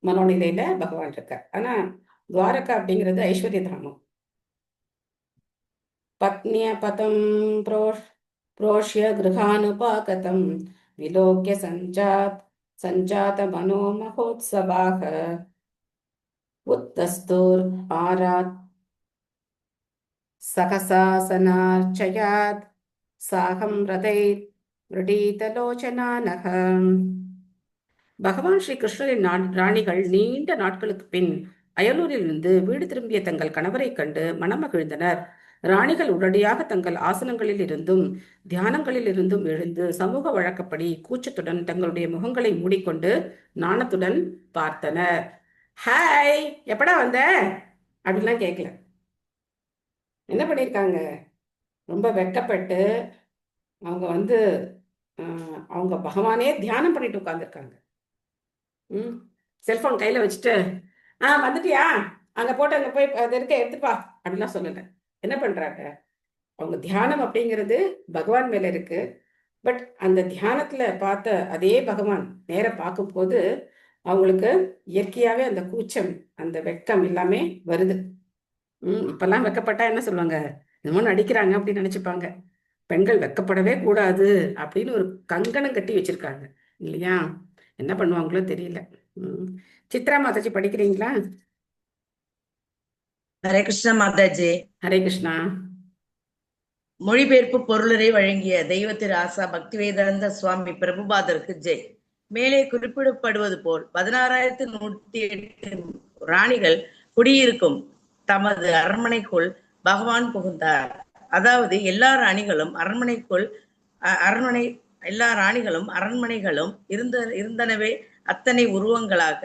மனோநிலையில பகவான் இருக்கார். ஆனா துவாரகா அப்படிங்கிறது ஐஸ்வர்ய தாமம். பத்னிய பதம் புரோஷ்ய கிருஹானுபாகதம் விலோக்கிய சஞ்சாத மனோ மகோத்சவாக உத்தஸ்தூர் ஆராத் சகசாசனார்ச்சயாத் சாகம் ரதை விருடீதலோச்சனானகம். பகவான் ஸ்ரீ கிருஷ்ணரின் ராணிகள் நீண்ட நாட்களுக்கு பின் அயலூரிலிருந்து வீடு திரும்பிய தங்கள் கணவரை கண்டு மனமகிழ்ந்தனர். ராணிகள் உடனடியாக தங்கள் ஆசனங்களில் இருந்தும் தியானங்களில் இருந்தும் எழுந்து சமூக வழக்கப்படி கூச்சத்துடன் தங்களுடைய முகங்களை மூடிக்கொண்டு நாணத்துடன் பார்த்தனர். ஹாய், எப்படா வந்த அப்படின்லாம் கேட்கல. என்ன பண்ணியிருக்காங்க? ரொம்ப வெட்கப்பட்டு அவங்க அவங்க பகவானே தியானம் பண்ணிட்டு உட்காந்துருக்காங்க. செல்போன் கையில வச்சுட்டு வந்துட்டியா, அங்க போட்டு அங்க போய் அது இருக்க எடுத்துப்பா அப்படின்லாம் சொல்லல. என்ன பண்றாங்க? அவங்க தியானம் அப்படிங்கிறது பகவான் மேல இருக்கு. பட் அந்த தியானத்துல பார்த்த அதே பகவான் நேர பார்க்கும் போது அவங்களுக்கு இயற்கையாவே அந்த கூச்சம், அந்த வெட்கம் எல்லாமே வருது. இப்பெல்லாம் வெக்கப்பட்டா என்ன சொல்லுவாங்க? என்னமோ நடிக்கிறாங்க அப்படின்னு நினைச்சுப்பாங்க. பெண்கள் வெக்கப்படவே கூடாது அப்படின்னு ஒரு கங்கணம் கட்டி வச்சிருக்காங்க இல்லையா? என்ன பண்ணுவாங்களோ தெரியல. சித்ரா மாதாஜி படிக்கிறீங்களா? ஹரே கிருஷ்ணா மாதாஜி. ஹரே கிருஷ்ணா. மொழிபெயர்ப்பு பொருளுரை வழங்கிய தெய்வ திரு ஆசா பக்திவேதாந்த சுவாமி பிரபுபாதருக்கு ஜெய். மேலே குறிப்பிடப்படுவது போல் 16,108 ராணிகள் குடியிருக்கும் தமது அரண்மனைக்குள் பகவான் புகுந்தார். அதாவது எல்லா ராணிகளும் அரண்மனைகளும் இருந்தனவே அத்தனை உருவங்களாக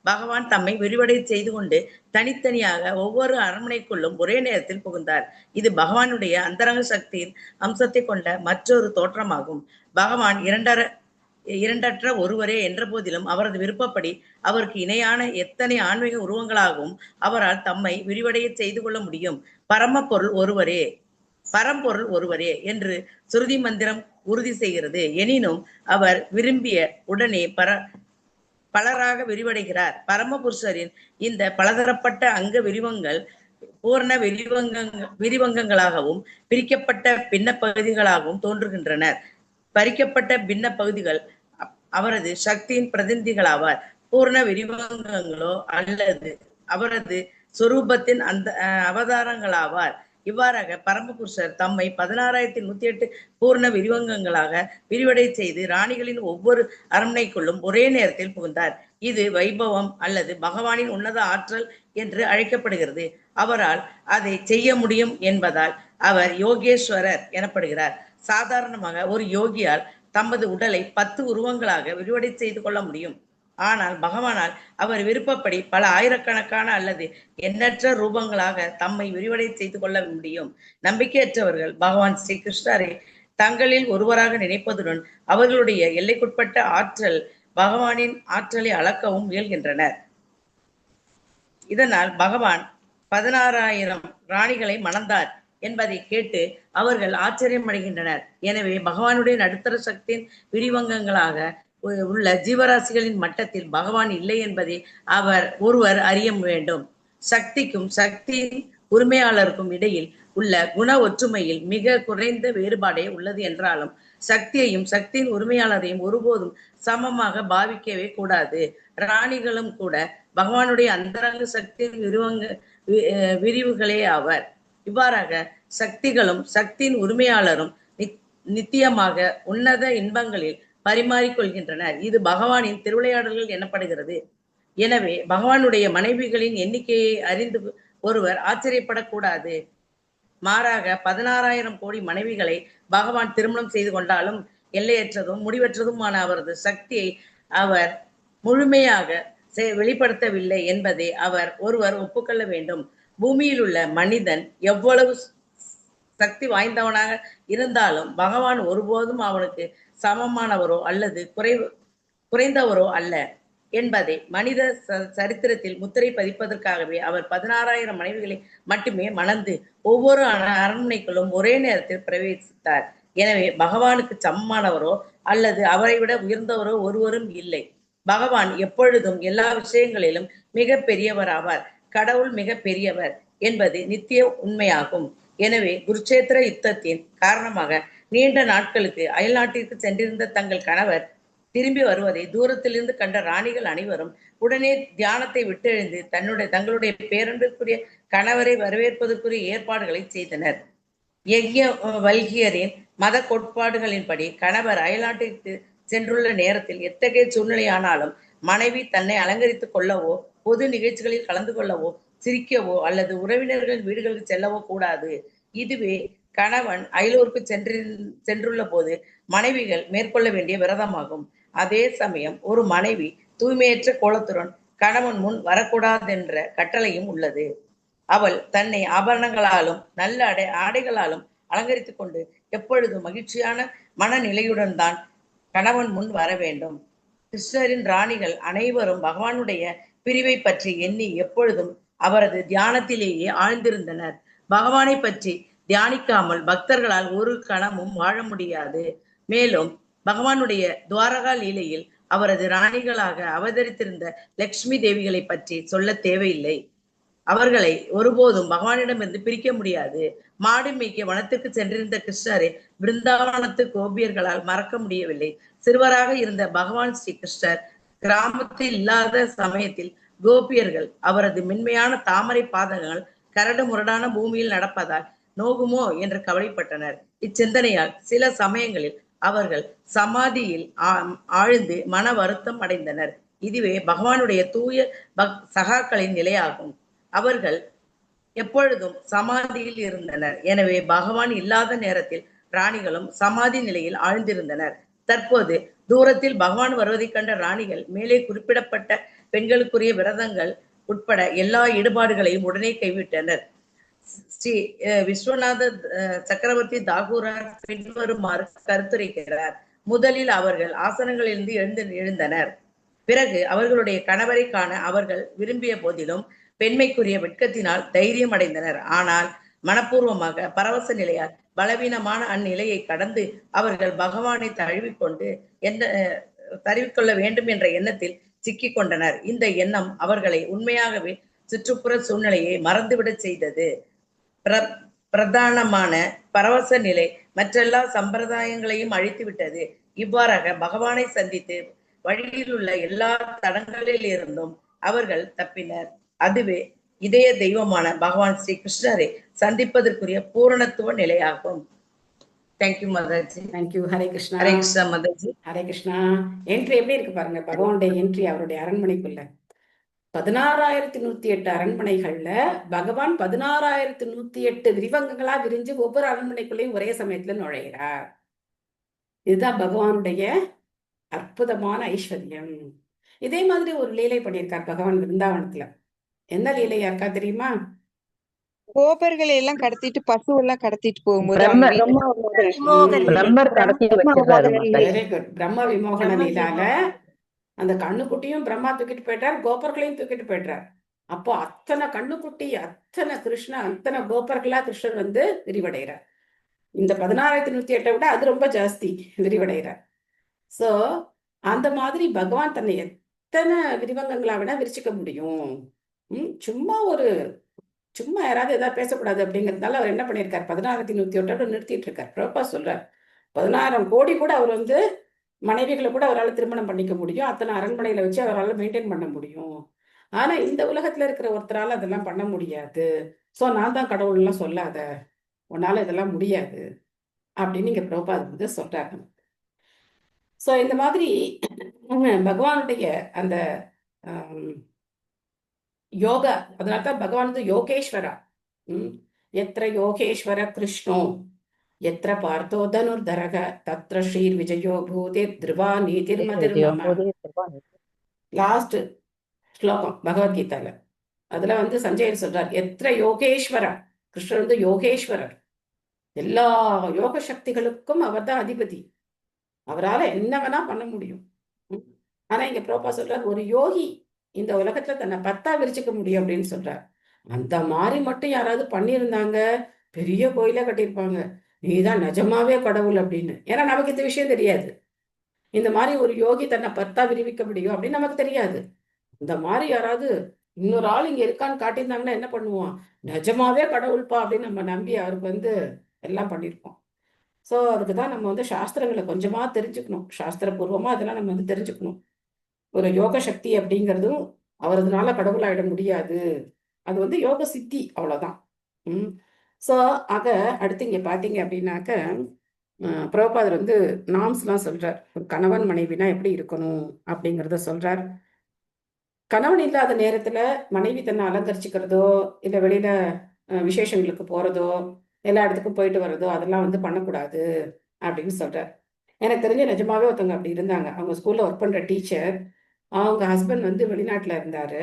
பகவான் தம்மை விரிவடை செய்து கொண்டு தனித்தனியாக ஒவ்வொரு அரண்மனைக்குள்ளும் ஒரே நேரத்தில் புகுந்தார். இது பகவானுடைய அந்தரங்க சக்தியின் அம்சத்தை கொண்ட மற்றொரு தோற்றமாகும். பகவான் இரண்டற்ற ஒருவரே என்ற போதிலும் அவரது விருப்பப்படி அவருக்கு இணையான எத்தனை ஆன்மீக உருவங்களாகவும் அவரால் தம்மை விரிவடைய செய்து கொள்ள முடியும். பரம்பொருள் ஒருவரே என்று சுருதி மந்திரம் உறுதி செய்கிறது. எனினும் அவர் விரும்பிய உடனே பலராக விரிவடைகிறார். பரமபுருஷரின் இந்த பலதரப்பட்ட அங்க விரிவங்கள் பூர்ண விரிவங்கங்களாகவும் பிரிக்கப்பட்ட பின்ன பகுதிகளாகவும் தோன்றுகின்றனர். பறிக்கப்பட்ட பின்ன பகுதிகள் அவரது சக்தியின் பிரதிநிதிகளாவார். பூர்ண விரிவங்கங்களோ அல்லது அவரது சொரூபத்தின் அந்த அவதாரங்களாவார். இவ்வாறாக பரமபுருஷர் தம்மை 16,108 பூர்ண விரிவங்கங்களாக விரிவடை செய்து ராணிகளின் ஒவ்வொரு அரண்மனைக்குள்ளும் ஒரே நேரத்தில் புகுந்தார். இது வைபவம் அல்லது பகவானின் உன்னத ஆற்றல் என்று அழைக்கப்படுகிறது. அவரால் அதை செய்ய முடியும் என்பதால் அவர் யோகேஸ்வரர் எனப்படுகிறார். சாதாரணமாக ஒரு யோகியால் தமது உடலை 10 உருவங்களாக விரிவடை செய்து கொள்ள முடியும். ஆனால் பகவானால் அவர் விருப்பப்படி பல ஆயிரக்கணக்கான அல்லது எண்ணற்ற ரூபங்களாக தம்மை விரிவடை செய்து கொள்ள முடியும். நம்பிக்கையற்றவர்கள் பகவான் ஸ்ரீ கிருஷ்ணரை தங்களில் ஒருவராக நினைப்பதுடன் அவர்களுடைய எல்லைக்குட்பட்ட பகவானின் ஆற்றலை அளக்கவும் முயல்கின்றனர். இதனால் பகவான் 16,000 ராணிகளை மணந்தார் என்பதை கேட்டு அவர்கள் ஆச்சரியமடைகின்றனர். எனவே பகவானுடைய நடுத்தர சக்தியின் விரிவங்கங்களாக உள்ள ஜீவராசிகளின் மட்டத்தில் பகவான் இல்லை என்பதை ஒருவர் அறிய வேண்டும். சக்திக்கும் சக்தியின் உரிமையாளருக்கும் இடையில் உள்ள குண ஒற்றுமையில் மிக குறைந்த வேறுபாடே உள்ளது என்றாலும் சக்தியையும் சக்தியின் உரிமையாளரையும் ஒருபோதும் சமமாக பாவிக்கவே கூடாது. ராணிகளும் கூட பகவானுடைய அந்தரங்க சக்தியின் விரிவுகளே ஆவர். இவ்வாறாக சக்திகளும் சக்தியின் உரிமையாளரும் நித்தியமாக உன்னத இன்பங்களில் பரிமாறிக்கொள்கின்றனர். இது பகவானின் திருவிளையாடல்கள் எனப்படுகிறது. எனவே பகவானுடைய மனைவிகளின் எண்ணிக்கையை அறிந்து ஒருவர் ஆச்சரியப்படக்கூடாது. மாறாக 16,000 கோடி மனைவிகளை பகவான் திருமணம் செய்து கொண்டாலும் எல்லையற்றதும் முடிவற்றதுமான அவரது சக்தியை அவர் முழுமையாக வெளிப்படுத்தவில்லை என்பதை ஒருவர் ஒப்புக்கொள்ள வேண்டும். பூமியில் உள்ள மனிதன் எவ்வளவு சக்தி வாய்ந்தவனாக இருந்தாலும் பகவான் ஒருபோதும் அவனுக்கு சமமானவரோ அல்லது குறைந்தவரோ அல்ல என்பதை மனித சரித்திரத்தில் முத்திரை பதிப்பதற்காகவே அவர் 16,000 மனைவிகளை மட்டுமே மணந்து ஒவ்வொரு அரண்மனைக்குள்ளும் ஒரே நேரத்தில் பிரவேசித்தார். எனவே பகவானுக்கு சமமானவரோ அல்லது அவரை விட உயர்ந்தவரோ ஒருவரும் இல்லை. பகவான் எப்பொழுதும் எல்லா விஷயங்களிலும் மிக பெரியவராவார். கடவுள் மிக பெரியவர் என்பது நித்திய உண்மையாகும். எனவே குருட்சேத்திர யுத்தத்தின் காரணமாக நீண்ட நாட்களுக்கு அயல் நாட்டிற்கு சென்றிருந்த தங்கள் கணவர் திரும்பி வருவதை தூரத்திலிருந்து கண்ட ராணிகள் அனைவரும் உடனே தியானத்தை விட்டெழுந்து தங்களுடைய பேரன்பிற்குரிய கணவரை வரவேற்பதற்குரிய ஏற்பாடுகளை செய்தனர். வல்கியரின் மத கோட்பாடுகளின்படி கணவர் அயல்நாட்டிற்கு சென்றுள்ள நேரத்தில் எத்தகைய சூழ்நிலையானாலும் மனைவி தன்னை அலங்கரித்துக் கொள்ளவோ பொது நிகழ்ச்சிகளில் கலந்து கொள்ளவோ சிரிக்கவோ அல்லது உறவினர்களின் வீடுகளுக்கு செல்லவோ கூடாது. இதுவே கணவன் அயலூருக்கு சென்றுள்ள போது மனைவிகள் மேற்கொள்ள வேண்டிய விரதமாகும். அதே சமயம் ஒரு மனைவி தூய்மையற்ற கோலத்துடன் கணவன் முன் வரக்கூடாதென்ற கட்டளையும் உள்ளது. அவள் தன்னை ஆபரணங்களாலும் நல்ல ஆடைகளாலும் அலங்கரித்துக் கொண்டு எப்பொழுதும் மகிழ்ச்சியான மனநிலையுடன் தான் கணவன் முன் வர வேண்டும். கிருஷ்ணரின் ராணிகள் அனைவரும் பகவானுடைய பிரிவை பற்றி எண்ணி எப்பொழுதும் அவரது தியானத்திலேயே ஆழ்ந்திருந்தனர். பகவானை பற்றி தியானிக்காமல் பக்தர்களால் ஒரு கணமும் வாழ முடியாது. மேலும் பகவானுடைய துவாரகா லீலையில் அவரது ராணிகளாக அவதரித்திருந்த லட்சுமி தேவிகளை பற்றி சொல்ல தேவையில்லை. அவர்களை ஒருபோதும் பகவானிடமிருந்து பிரிக்க முடியாது. மாடு மேய்க்க வனத்துக்கு சென்றிருந்த கிருஷ்ணரை பிருந்தாவனத்து கோபியர்களால் மறக்க முடியவில்லை. சிறுவராக இருந்த பகவான் ஸ்ரீ கிருஷ்ணர் கிராமத்தில் இல்லாத சமயத்தில் கோபியர்கள் அவரது மென்மையான தாமரை பாதங்கள் கரடு முரடான பூமியில் நடப்பதால் நோகுமோ என்று கவலைப்பட்டனர். இச்சிந்தனையால் சில சமயங்களில் அவர்கள் சமாதியில் ஆழ்ந்து மன வருத்தம் அடைந்தனர். இதுவே பகவானுடைய தூய சகாக்களின் நிலையாகும். அவர்கள் எப்பொழுதும் சமாதியில் இருந்தனர். எனவே பகவான் இல்லாத நேரத்தில் ராணிகளும் சமாதி நிலையில் ஆழ்ந்திருந்தனர். தற்போது தூரத்தில் பகவான் வருவதைக் கண்ட ராணிகள் மேலே குறிப்பிடப்பட்ட பெண்களுக்குரிய விரதங்கள் உட்பட எல்லா ஈடுபாடுகளையும் உடனே கைவிட்டனர். ஸ்ரீ விஸ்வநாத சக்கரவர்த்தி தாகூரார் பின்வருமாறு கருத்துரைக்கிறார். முதலில் அவர்கள் ஆசனங்களிலிருந்து எழுந்தனர். பிறகு அவர்களுடைய கணவரை காண அவர்கள் விரும்பிய போதிலும் பெண்மைக்குரிய வெட்கத்தினால் தைரியம் அடைந்தனர். ஆனால் மனப்பூர்வமாக பரவச நிலையால் பலவீனமான அந்நிலையை கடந்து அவர்கள் பகவானை தழுவிக்கொள்ள வேண்டும் என்ற எண்ணத்தில் சிக்கிக் கொண்டனர். இந்த எண்ணம் அவர்களை உண்மையாகவே சுற்றுப்புற சூழ்நிலையை மறந்துவிடச் செய்தது. பிரதானமான பரவச நிலை மற்றெல்லா சம்பிரதாயங்களையும் அழித்துவிட்டது. இவ்வாறாக பகவானை சந்தித்து வழியில் உள்ள எல்லா தடங்களில் இருந்தும் அவர்கள் தப்பினர். அதுவே இதய தெய்வமான பகவான் ஸ்ரீ கிருஷ்ணரை சந்திப்பதற்குரிய பூரணத்துவ நிலையாகும். Thank you Mataji. Thank you. Hare Krishna. Hare Krishna Mataji. Hare Krishna. Entry எப்படி இருக்கு பாருங்க, பகவானுடைய என்ட்ரி அவருடைய அரண்மனைக்குள்ள. 16,108 அரண்மனைகள்ல பகவான் 16,108 விரிவங்கங்களா விரிஞ்சு ஒவ்வொரு அரண்மனைக்குள்ளேயும் ஒரே சமயத்துல நுழைகிறார். இதுதான் பகவானுடைய அற்புதமான ஐஸ்வர்யம். இதே மாதிரி ஒரு லீலை பண்ணியிருக்கார் பகவான் விருந்தாவனத்துல. என்ன லீலை யாருக்கா தெரியுமா? கோபர்களை எல்லாம் கடத்திட்டு பசுவெல்லாம் கடத்திட்டு போகும்போது வெரி குட். பிரம்ம விமோகன லீலால அந்த கண்ணுக்குட்டியும் பிரம்மா தூக்கிட்டு போயிட்டார், கோபர்களையும் தூக்கிட்டு போயிட்டார். அப்போ அத்தனை கண்ணுக்குட்டி, அத்தனை கோபர்களா கிருஷ்ணர் வந்து விரிவடைகிறார். இந்த 16,108 விட அது ரொம்ப ஜாஸ்தி விரிவடைகிறார். சோ அந்த மாதிரி பகவான் தன்னை எத்தனை விரிவங்கங்களா விட விரிச்சிக்க முடியும். சும்மா யாராவது ஏதாவது பேசக்கூடாது அப்படிங்கிறதுனால அவர் என்ன பண்ணியிருக்காரு, 16,108 நிறுத்திட்டு இருக்கார். பிரபா சொல்றார் 16 கோடி கூட அவர் வந்து மனைவிகளை கூட அவரால் திருமணம் பண்ணிக்க முடியும், அத்தனை அரண்மனையில வச்சு அவரால் மெயின்டைன் பண்ண முடியும். ஆனா இந்த உலகத்துல இருக்கிற ஒருத்தரால அதெல்லாம் பண்ண முடியாது. சோ நான் தான் கடவுள்லாம் சொல்லாத, உன்னால இதெல்லாம் முடியாது அப்படின்னு இங்க பிரபா வந்து சொல்றாங்க. சோ இந்த மாதிரி பகவானுடைய அந்த யோகா, அதனால்தான் பகவான் வந்து யோகேஸ்வரா. எத்திர யோகேஸ்வர கிருஷ்ணோ எத்திர பார்த்தோ தனுர்தரக தத்ர ஸ்ரீர் விஜயோ பூதே திருவா நீதிர்மதிர். லாஸ்ட் ஸ்லோகம் பகவத்கீதால. அதுல வந்து சஞ்சயன் சொல்றார், எத்திர யோகேஸ்வரா, கிருஷ்ணர் வந்து யோகேஸ்வரர். எல்லா யோக சக்திகளுக்கும் அவர் தான் அதிபதி. அவரால் என்ன வேணா பண்ண முடியும். ஆனா இங்க பிரபா சொல்றார், ஒரு யோகி இந்த உலகத்துல தன்னை 10 விரிச்சுக்க முடியும் அப்படின்னு சொல்றார். அந்த மாதிரி மட்டும் யாராவது பண்ணியிருந்தாங்க, பெரிய கோயிலா கட்டியிருப்பாங்க, நீதான் நிஜமாவே கடவுள் அப்படின்னு. ஏன்னா நமக்கு இந்த விஷயம் தெரியாது. இந்த மாதிரி ஒரு யோகி தன்னை 10 விரிவிக்க முடியும் அப்படின்னு நமக்கு தெரியாது. இந்த மாதிரி யாராவது இன்னொரு ஆள் இங்க இருக்கான்னு காட்டியிருந்தாங்கன்னா என்ன பண்ணுவோம், நிஜமாவே கடவுள்பா அப்படின்னு நம்ம நம்பி அவருக்கு வந்து எல்லாம் பண்ணியிருப்போம். ஸோ அதுக்குதான் நம்ம வந்து சாஸ்திரங்களை கொஞ்சமா தெரிஞ்சுக்கணும், சாஸ்திரபூர்வமா அதெல்லாம் நம்ம வந்து தெரிஞ்சுக்கணும். ஒரு யோக சக்தி அப்படிங்கிறதும் அவரதுனால கடவுளாயிட முடியாது, அது வந்து யோக சித்தி, அவ்வளவுதான். ஸோ ஆக அடுத்து இங்க பாத்தீங்க அப்படின்னாக்க பிரபுபாதர் வந்து நாம்ஸ்லாம் சொல்றார், ஒரு கணவன் மனைவினா எப்படி இருக்கணும் அப்படிங்கிறத சொல்றார். கணவன் இல்லாத நேரத்துல மனைவி தன்னை அலங்கரிச்சுக்கிறதோ இல்லை வெளியில விசேஷங்களுக்கு போறதோ எல்லா இடத்துக்கும் போயிட்டு வர்றதோ அதெல்லாம் வந்து பண்ணக்கூடாது அப்படின்னு சொல்றார். எனக்கு தெரிஞ்ச நிஜமாவே ஒருத்தவங்க அப்படி இருந்தாங்க. அவங்க ஸ்கூல்ல ஒர்க் பண்ற டீச்சர், அவங்க ஹஸ்பண்ட் வந்து வெளிநாட்டுல இருந்தாரு.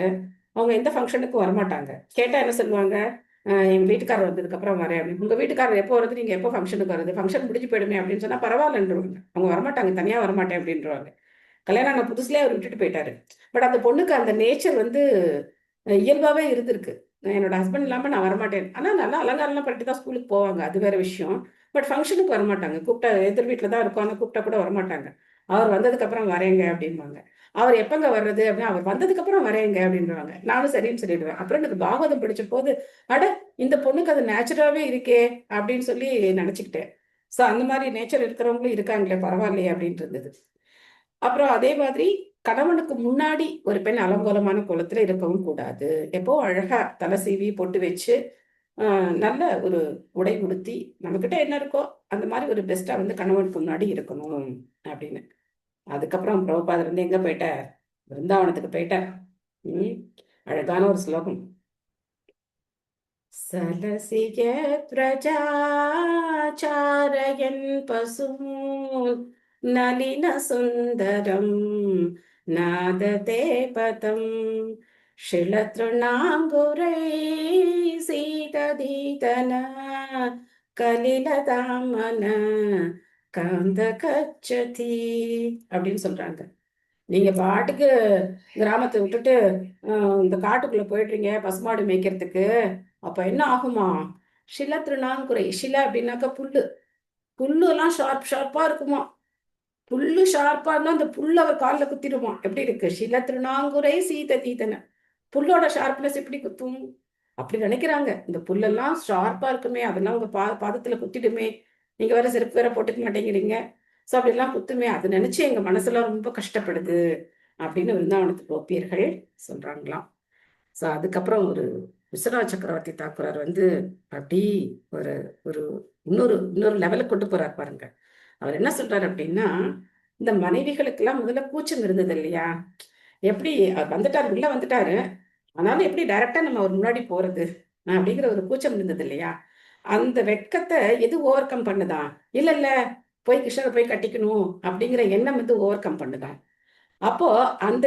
அவங்க எந்த ஃபங்க்ஷனுக்கும் வரமாட்டாங்க. கேட்டா என்ன சொல்லுவாங்க, எங்க வீட்டுக்காரர் வந்ததுக்கு அப்புறம் வரேன் அப்படின்னு. உங்க வீட்டுக்காரர் எப்போ வருது, நீங்க எப்போ ஃபங்க்ஷனுக்கு வருது, ஃபங்க்ஷன் முடிஞ்சு போயிடுமே அப்படின்னு சொன்னா பரவாயில்லன்றவங்க. அவங்க வரமாட்டாங்க, தனியா வரமாட்டேன் அப்படின்றவாங்க. கல்யாணம் ஆன புதுசுலேயே அவர் விட்டுட்டு போயிட்டாரு. பட் அந்த பொண்ணுக்கு அந்த நேச்சர் வந்து இயல்பாவே இருந்திருக்கு. என்னோட ஹஸ்பண்ட் இல்லாம நான் வரமாட்டேன். ஆனா நல்லா அலங்காரம்லாம் பண்ணிட்டு தான் ஸ்கூலுக்கு போவாங்க, அது வேற விஷயம். பட் ஃபங்க்ஷனுக்கு வரமாட்டாங்க. கூப்பிட்டா எதிர் வீட்டில் தான் இருக்கும், ஆனால் கூப்பிட்டா கூட வரமாட்டாங்க. அவர் வந்ததுக்கு அப்புறம் வரேங்க அப்படின்வாங்க. அவர் எப்பங்க வர்றது அப்படின்னா, அவர் வந்ததுக்கு அப்புறம் வரேங்க அப்படின்றாங்க. நானும் சரின்னு சொல்லிடுவேன். அப்புறம் எனக்கு பாகவதம் படிச்ச போது அட இந்த பொண்ணுக்கு அது நேச்சுராவே இருக்கே அப்படின்னு சொல்லி நினைச்சுக்கிட்டேன். ஸோ அந்த மாதிரி நேச்சர் இருக்கிறவங்களும் இருக்காங்களே, பரவாயில்லையே அப்படின்ட்டு இருந்தது. அப்புறம் அதே மாதிரி கணவனுக்கு முன்னாடி ஒரு பெண் அலங்கோலமான கோலத்துல இருக்கவும் கூடாது. எப்போ அழகா தலை சீவி பொட்டு வச்சு நல்ல ஒரு உடை உடுத்தி நம்மக்கிட்ட என்ன இருக்கோ அந்த மாதிரி ஒரு பெஸ்டா வந்து கணவனுக்கு முன்னாடி இருக்கணும் அப்படின்னு. அதுக்கப்புறம் பிரபுபாதர் வந்து எங்க போயிட்டார், விருந்தாவனத்துக்கு போயிட்டார். அழகான ஒரு ஸ்லோகம். சலசிய பிரஜாச்சாரயன் பசூன் நளின சுந்தரம் நாததே பதம் ஷிலத்ருணாங்குரை சீததீதன கலிலதாமன காந்த கச்சதி அப்படின்னு சொல்றாங்க. நீங்க பாட்டுக்கு கிராமத்தை விட்டுட்டு இந்த காட்டுக்குள்ள போயிடுறீங்க பசுமாடு மேய்க்கிறதுக்கு. அப்ப என்ன ஆகுமா? ஷில திருநாங்குறை. ஷில அப்படின்னாக்கா புல்லு. புல்லு எல்லாம் ஷார்ப்பா இருக்குமா. புல்லு ஷார்ப்பா இருந்தா அந்த புல்லு அவர் காலில் குத்திடுமா. எப்படி இருக்கு? ஷில திருநாங்குறை சீத தீதன. புல்லோட ஷார்ப்னஸ் எப்படி குத்தும்? அப்படி நினைக்கிறாங்க. இந்த புல்லெல்லாம் ஷார்ப்பா இருக்குமே, அதெல்லாம் உங்க பாதத்துல குத்திடுமே, நீங்க வேற செருப்பு வேற போட்டுக்க மாட்டேங்கிறீங்க, ஸோ அப்படிலாம் குத்துமே, அது நினைச்சு எங்க மனசுலாம் ரொம்ப கஷ்டப்படுது அப்படின்னு விருந்தாவனத்து கோபியர்கள் சொல்றாங்களாம். ஸோ அதுக்கப்புறம் ஒரு விஸ்வநாத சக்கரவர்த்தி தாக்குரார் வந்து அப்படி ஒரு ஒரு இன்னொரு லெவலுக்கு கொண்டு போறார் பாருங்க. அவர் என்ன சொல்றாரு அப்படின்னா, இந்த மனைவிகளுக்கெல்லாம் முதல்ல கூச்சம் இருந்தது இல்லையா? எப்படி வந்துட்டாரு, உள்ள வந்துட்டாரு, ஆனாலும் எப்படி டைரக்டா நம்ம அவர் முன்னாடி போறது அப்படிங்கிற ஒரு கூச்சம் இருந்தது இல்லையா? அந்த வெட்கத்தை எது ஓவர் கம் பண்ணுதான்? இல்ல போய் கிருஷ்ணரை போய் கட்டிக்கணும் அப்படிங்கிற எண்ணம் வந்து ஓவர் கம் பண்ணுதான். அப்போ அந்த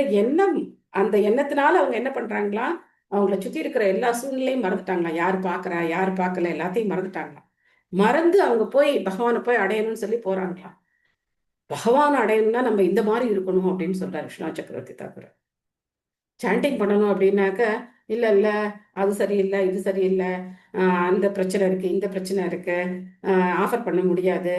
எண்ணத்தினால அவங்க என்ன பண்றாங்களா, அவங்கள சுத்தி இருக்கிற எல்லா சூழ்நிலையும் மறந்துட்டாங்களாம். யாரு பாக்குறா யாரு பார்க்கல எல்லாத்தையும் மறந்துட்டாங்களாம். மறந்து அவங்க போய் பகவானை போய் அடையணும்னு சொல்லி போறாங்களாம். பகவான் அடையணும்னா நம்ம இந்த மாதிரி இருக்கணும் அப்படின்னு சொல்றாரு விஸ்வநாத சக்கரவர்த்தி தாக்குரார். சாண்டிங் பண்ணணும் அப்படின்னாக்க இல்ல அது சரியில்லை இது சரியில்லை, அந்த பிரச்சனை இருக்கு இந்த பிரச்சனை இருக்கு, ஆஃபர் பண்ண முடியாது,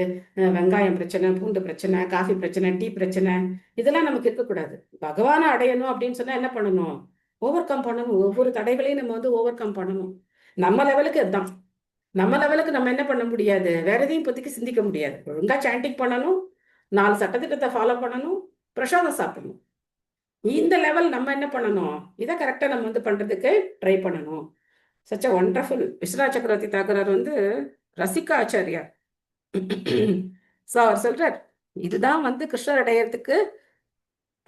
வெங்காயம் பிரச்சனை, பூண்டு பிரச்சனை, காஃபி பிரச்சனை, டீ பிரச்சனை, இதெல்லாம் நமக்கு இருக்கக்கூடாது. பகவானை அடையணும் அப்படின்னு சொன்னா என்ன பண்ணணும்? ஓவர் கம் பண்ணணும். ஒவ்வொரு தடைகளையும் நம்ம வந்து ஓவர் கம் பண்ணணும். நம்ம லெவலுக்கு அதுதான். நம்ம லெவலுக்கு நம்ம என்ன பண்ண முடியாது, வேற எதையும் இப்போதைக்கு சிந்திக்க முடியாது. ஒழுங்கா சாண்டிங் பண்ணணும், 4 சட்டத்திட்டத்தை ஃபாலோ பண்ணணும், பிரசாதம் சாப்பிடணும். இந்த லெவல் நம்ம என்ன பண்ணணும், இதை கரெக்டா நம்ம வந்து பண்றதுக்கு ட்ரை பண்ணணும். Such a wonderful. விஸ்வநாத சக்கரவர்த்தி தாக்குரார் வந்து ரசிக ஆச்சாரியார். ஸோ அவர் சொல்றார், இதுதான் வந்து கிருஷ்ணர் அடையறதுக்கு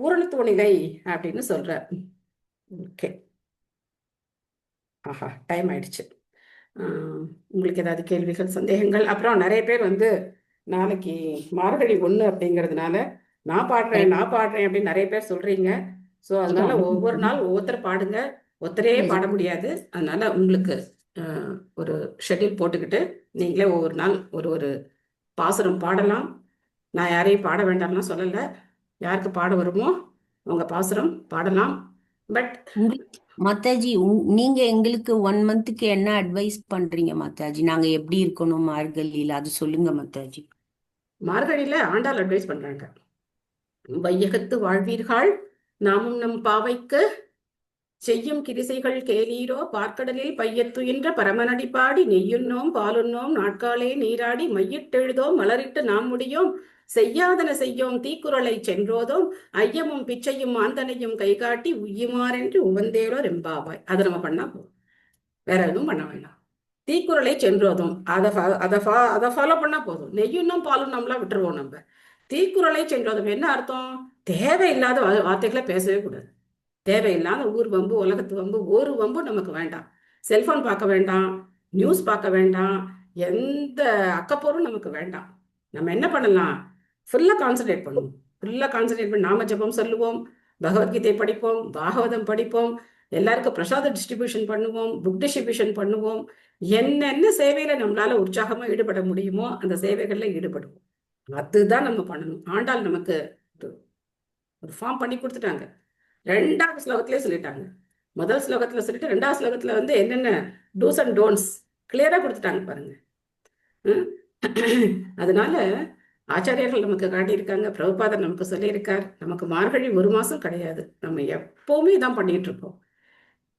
பூரணத்துவ நிலை அப்படின்னு சொல்றார். ஓகே, ஆஹா டைம் ஆயிடுச்சு. உங்களுக்கு ஏதாவது கேள்விகள் சந்தேகங்கள்? அப்புறம் நிறைய பேர் வந்து நாளைக்கு மார்கழி 1 அப்படிங்கிறதுனால நான் பாடுறேன் அப்படின்னு நிறைய பேர் சொல்றீங்க. ஸோ அதனால ஒவ்வொரு நாள் ஒவ்வொருத்தர் பாடுங்க. ஒருத்தரே பாட முடியாது. அதனால உங்களுக்கு ஒரு ஷெட்யூல் போட்டுக்கிட்டு நீங்களே ஒவ்வொரு நாள் ஒரு பாசுரம் பாடலாம். நான் யாரையும் பாட வேண்டாம்லாம் சொல்லலை. யாருக்கு பாட வருமோ அவங்க பாசுரம் பாடலாம். பட் மாதாஜி நீங்க எங்களுக்கு 1 மந்த்துக்கு என்ன அட்வைஸ் பண்றீங்க மாதாஜி? நாங்க எப்படி இருக்கணும் மார்கழியில, அது சொல்லுங்க மாதாஜி. மார்கழியில ஆண்டாள் அட்வைஸ் பண்றாங்க. வையகத்து வாழ்வீர்கள் நாமும் நம் பாவைக்கு செய்யும் கிரிசைகள் கேளீரோ, பார்க்கடலில் பையத்துயின்ற பரமனடி பாடி நெய்யுண்ணோம் பாலுண்ணோம் நாட்காலே நீராடி மையிட்டெழுதோம் மலரிட்டு நாம் முடியோம் செய்யாதன செய்யோம் தீக்குறளை சென்றோதோம் ஐயமும் பிச்சையும் ஆந்தனையும் கைகாட்டி உய்யுமாறென்று உவந்தேரோ ரெம்பாவாய். அதை நம்ம பண்ணா போதும், வேற எதுவும் பண்ண வேண்டாம். தீக்குறளை சென்றோதும் அதை ஃபாலோ பண்ணா போதும். நெய்யுண்ணோம் பாலுண்ணோம்லாம் விட்டுருவோம். நம்ம தீக்குறளை சென்றோதும் என்ன அர்த்தம்? தேவையில்லாத வார்த்தைகளை பேசவே கூடாது. தேவையில்லாத ஊர் வம்பு, உலகத்து வம்பு, ஒரு வம்பு நமக்கு வேண்டாம். செல்போன் பார்க்க வேண்டாம், நியூஸ் பார்க்க வேண்டாம், எந்த அக்கப்போரும் நமக்கு வேண்டாம். நம்ம என்ன பண்ணலாம், ஃபுல்லா கான்சன்ட்ரேட் பண்ணுவோம். ஃபுல்லா கான்சன்ட்ரேட் பண்ணி நாம ஜபம் சொல்லுவோம், பகவத்கீதை படிப்போம், பாகவதம் படிப்போம், எல்லாருக்கும் பிரசாத டிஸ்ட்ரிபியூஷன் பண்ணுவோம், புக் டிஸ்ட்ரிபியூஷன் பண்ணுவோம். என்னென்ன சேவையில நம்மளால உற்சாகமா ஈடுபட முடியுமோ அந்த சேவைகள்ல ஈடுபடுவோம். அதுதான் நம்ம பண்ணணும். ஆண்டாள் நமக்கு ஒரு ஃபார்ம் பண்ணி கொடுத்துட்டாங்க. 2வது ஸ்லோகத்திலே சொல்லிட்டாங்க. முதல் ஸ்லோகத்துல சொல்லிட்டு 2வது ஸ்லோகத்துல வந்து என்னென்ன டூஸ் அண்ட் டோன்ட்ஸ் கிளியரா கொடுத்துட்டாங்க பாருங்க. அதனால ஆச்சாரியர்கள் நமக்கு காட்டியிருக்காங்க, பிரபுபாதர் நமக்கு சொல்லியிருக்கார். நமக்கு மார்கழி 1 மாசம் கிடையாது, நம்ம எப்பவுமே இதான் பண்ணிட்டு இருப்போம்.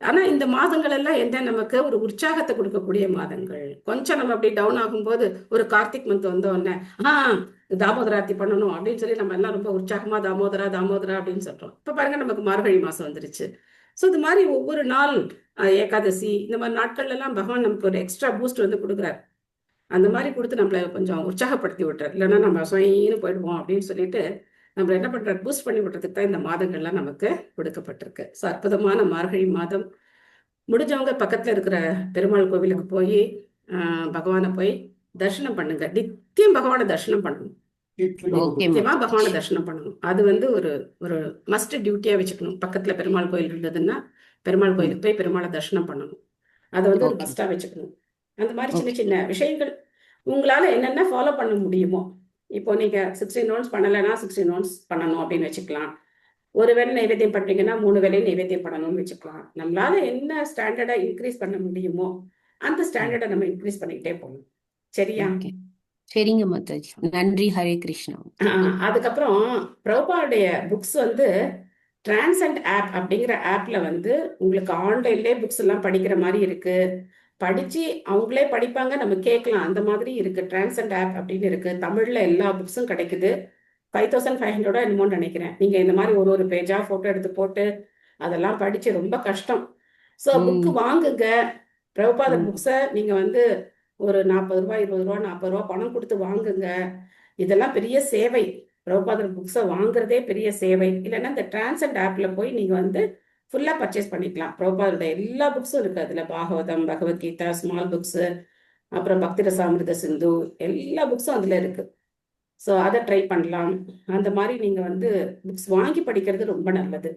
ஆனா இந்த மாதங்கள் எல்லாம் என்ன, நமக்கு ஒரு உற்சாகத்தை கொடுக்கக்கூடிய மாதங்கள். கொஞ்சம் நம்ம அப்படி டவுன் ஆகும்போது ஒரு கார்த்திக் மந்த் வந்தோடனே தாமோதராத்தி பண்ணணும் அப்படின்னு சொல்லி நம்ம எல்லாம் ரொம்ப உற்சாகமா தாமோதரா அப்படின்னு சொல்றோம். இப்ப பாருங்க நமக்கு மார்கழி மாசம் வந்துருச்சு. ஸோ இது மாதிரி ஒவ்வொரு நாள் ஏகாதசி இந்த மாதிரி நாட்கள்ல எல்லாம் பகவான் நமக்கு ஒரு எக்ஸ்ட்ரா பூஸ்ட் வந்து கொடுக்குறாரு. அந்த மாதிரி கொடுத்து நம்மளை கொஞ்சம் உற்சாகப்படுத்தி விட்டுறாரு. இல்லைன்னா நம்ம சொயின்னு போயிடுவோம் அப்படின்னு சொல்லிட்டு நம்ம என்ன பண்றாரு, பூஸ்ட் பண்ணி விட்டுறதுக்கு தான் இந்த மாதங்கள்லாம் நமக்கு கொடுக்கப்பட்டிருக்கு. ஸோ அற்புதமான மார்கழி மாதம். முடிஞ்சவங்க பக்கத்துல இருக்கிற பெருமாள் கோவிலுக்கு போய் பகவானை போய் தரிசனம் பண்ணுங்க. நித்தியம் பகவானை தரிசனம் பண்ணணும். ஓகே நிச்சயமா பகவானை மாதாஜி. தரிசனம் பண்ணணும். அது வந்து ஒரு ஒரு மஸ்ட் டியூட்டியா வச்சுக்கணும். பக்கத்துல பெருமாள் கோயில் இருந்ததுன்னா பெருமாள் கோயிலுக்கு போய் பெருமாளை தரிசனம் பண்ணணும். அதை வந்து ஒரு ஓகே மஸ்டா வச்சுக்கணும். அந்த மாதிரி சின்ன ஓகே சின்ன விஷயங்கள் உங்களால என்னென்ன ஃபாலோ பண்ண முடியுமோ, இப்போ நீங்க 16 ரவுண்ட்ஸ் பண்ணலைன்னா 16 ரவுண்ட்ஸ் பண்ணணும் அப்படின்னு வச்சுக்கலாம். ஒரு வேளை நைவேத்தியம் பண்றீங்கன்னா 3 வேளையும் நைவேத்தியம் பண்ணணும்னு வச்சுக்கலாம். நம்மளால என்ன ஸ்டாண்டர்டை இன்க்ரீஸ் பண்ண முடியுமோ அந்த ஸ்டாண்டர்டை நம்ம இன்க்ரீஸ் பண்ணிக்கிட்டே போகணும். சரியா? ஓகே சரிங்க மாதாஜி. நன்றி. ஹரே கிருஷ்ணா. அதுக்கப்புறம் பிரபுபாவுடைய புக்ஸ் வந்து டிரான்சென்ட் ஆப் அப்படிங்கிற ஆப்ல வந்து உங்களுக்கு ஆன்லைன்லேயே புக்ஸ் எல்லாம் படிக்கிற மாதிரி இருக்கு. படிச்சு அவங்களே படிப்பாங்க, நம்ம கேட்கலாம், அந்த மாதிரி இருக்கு. டிரான்சென்ட் ஆப் அப்படின்னு இருக்கு. தமிழ்ல எல்லா புக்ஸும் கிடைக்குது. 5500 என்னமோ நினைக்கிறேன். நீங்க இந்த மாதிரி ஒரு ஒரு பேஜா போட்டோ எடுத்து போட்டு அதெல்லாம் படிச்சு ரொம்ப கஷ்டம். ஸோ புக்கு வாங்குங்க. பிரபுபாதர் புக்ஸை நீங்க வந்து ஒரு 40 ரூபாய் 20 ரூபா 40 ரூபா பணம் கொடுத்து வாங்குங்க. இதெல்லாம் பெரிய சேவை. பிரபுபாதர் புக்ஸை வாங்குறதே பெரிய சேவை. இல்லைன்னா இந்த டிரான்சென்ட் ஆப்ல போய் நீங்க வந்து ஃபுல்லா பர்ச்சேஸ் பண்ணிக்கலாம். பிரபுபாதருடைய எல்லா புக்ஸும் இருக்கு அதுல. பாகவதம், பகவத்கீதா, ஸ்மால் புக்ஸ், அப்புறம் பக்தி ரசாமிர்த சிந்து, எல்லா புக்ஸும் அதுல இருக்கு. ஸோ அதை ட்ரை பண்ணலாம். அந்த மாதிரி நீங்க வந்து புக்ஸ் வாங்கி படிக்கிறது ரொம்ப நல்லது.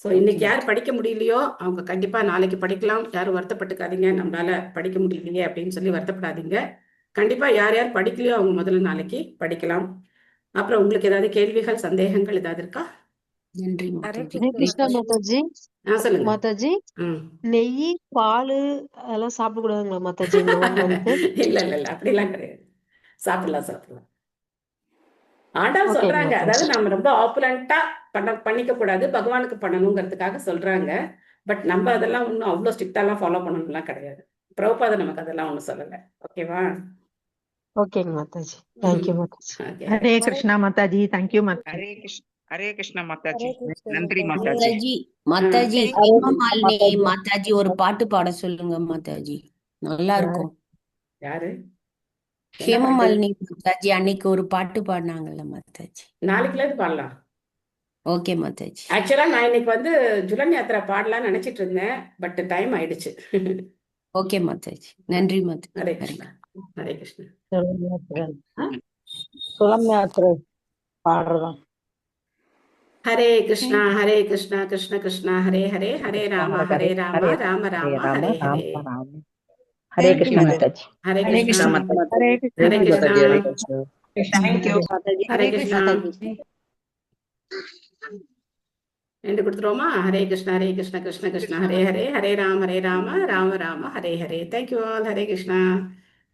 ஸோ இன்னைக்கு யார் படிக்க முடியலையோ அவங்க கண்டிப்பா நாளைக்கு படிக்கலாம். யாரும் வருத்தப்பட்டுக்காதீங்க, நம்மளால படிக்க முடியலையே அப்படின்னு சொல்லி வருத்தப்படாதீங்க. கண்டிப்பா யார் யார் படிக்கலையோ அவங்க முதல்ல நாளைக்கு படிக்கலாம். அப்புறம் உங்களுக்கு ஏதாவது கேள்விகள், சந்தேகங்கள் ஏதாவது இருக்கா? நன்றி ஹரே மாதாஜி. கிருஷ்ணா கிருஷ்ணா மாதாஜி. மாதாஜி. சொல்லுங்க. மாதாஜி ம் நெய் பால் அதெல்லாம் சாப்பிடக்கூடாதுங்களா மாதாஜி இந்த 1 மந்த்? இல்ல இல்ல இல்ல அப்படிலாம் கிடையாது. சாப்பிடலாம். ஆண்டவர் ஓகேங்க சொல்றாங்க, அதாவது மாதாஜி. நம்ம ரொம்ப ஆப்புலண்டா பண்ணிக்க கூடாது, பகவானுக்கு பண்ணணுங்கிறதுக்காக சொல்றாங்க. பட் நம்ம அதெல்லாம் ஒன்றும் அவ்வளோ ஸ்ட்ரிக்டாலாம் ஃபாலோ பண்ணணும்லாம் கிடையாது. பிரபுபாதர் நமக்கு அதெல்லாம் ஒன்றும் சொல்லலை. ஓகேவா? ஓகேங்க Mataji. Thank you Mataji. Okay. Hare Krishna Mataji. Thank you Mataji. Hare Krishna Mataji. Hare Krishna நன்றி மாதாஜி. மாதாஜி. மாதாஜி ஹேமமாலினி மாதாஜி ஒரு பாட்டு பாட சொல்லுங்க மாதாஜி. நல்லா இருக்கும். யாரு? என்ன பாட்டு? ஹேமமாலினி மாதாஜி அன்னைக்கு ஒரு பாட்டு பாடினாங்கல்ல மாதாஜி. நாளைக்குல இருந்து பாடலாம். ஓகே மாதாஜி. ஆக்சுவலா நான் இன்னைக்கு வந்து ஜுலன் யாத்திரை பாடலாம்னு நினைச்சிட்டு இருந்தேன். பட் டைம் ஆயிடுச்சு. ஓகே மாதாஜி. நன்றி மாதாஜி. ஹரே ஹரே கிருஷ்ணா. ஹரே கிருஷ்ணா. சுலம் யாத்திரை பாடுறதான். ஹரே கிருஷ்ணா ஹரே கிருஷ்ணா கிருஷ்ண கிருஷ்ணா ஹரே ஹரே, ஹரே ராம ராம ராம ஹரே ஹரே. ஹரே கிருஷ்ணா மாதாஜி. ஹரே ஹரே கிருஷ்ணா. கிருஷ்ணா. ஹரே ஹரே கிருஷ்ணா. தேங்க்யூ. ஹரே கிருஷ்ணா. ரெண்டு கொடுத்துருவோமா? ஹரே கிருஷ்ணா ஹரே கிருஷ்ணா கிருஷ்ண கிருஷ்ணா ஹரே ஹரே, ஹரே ராம ராம ராம ஹரே ஹரே. Thank you all. ஹரே கிருஷ்ணா.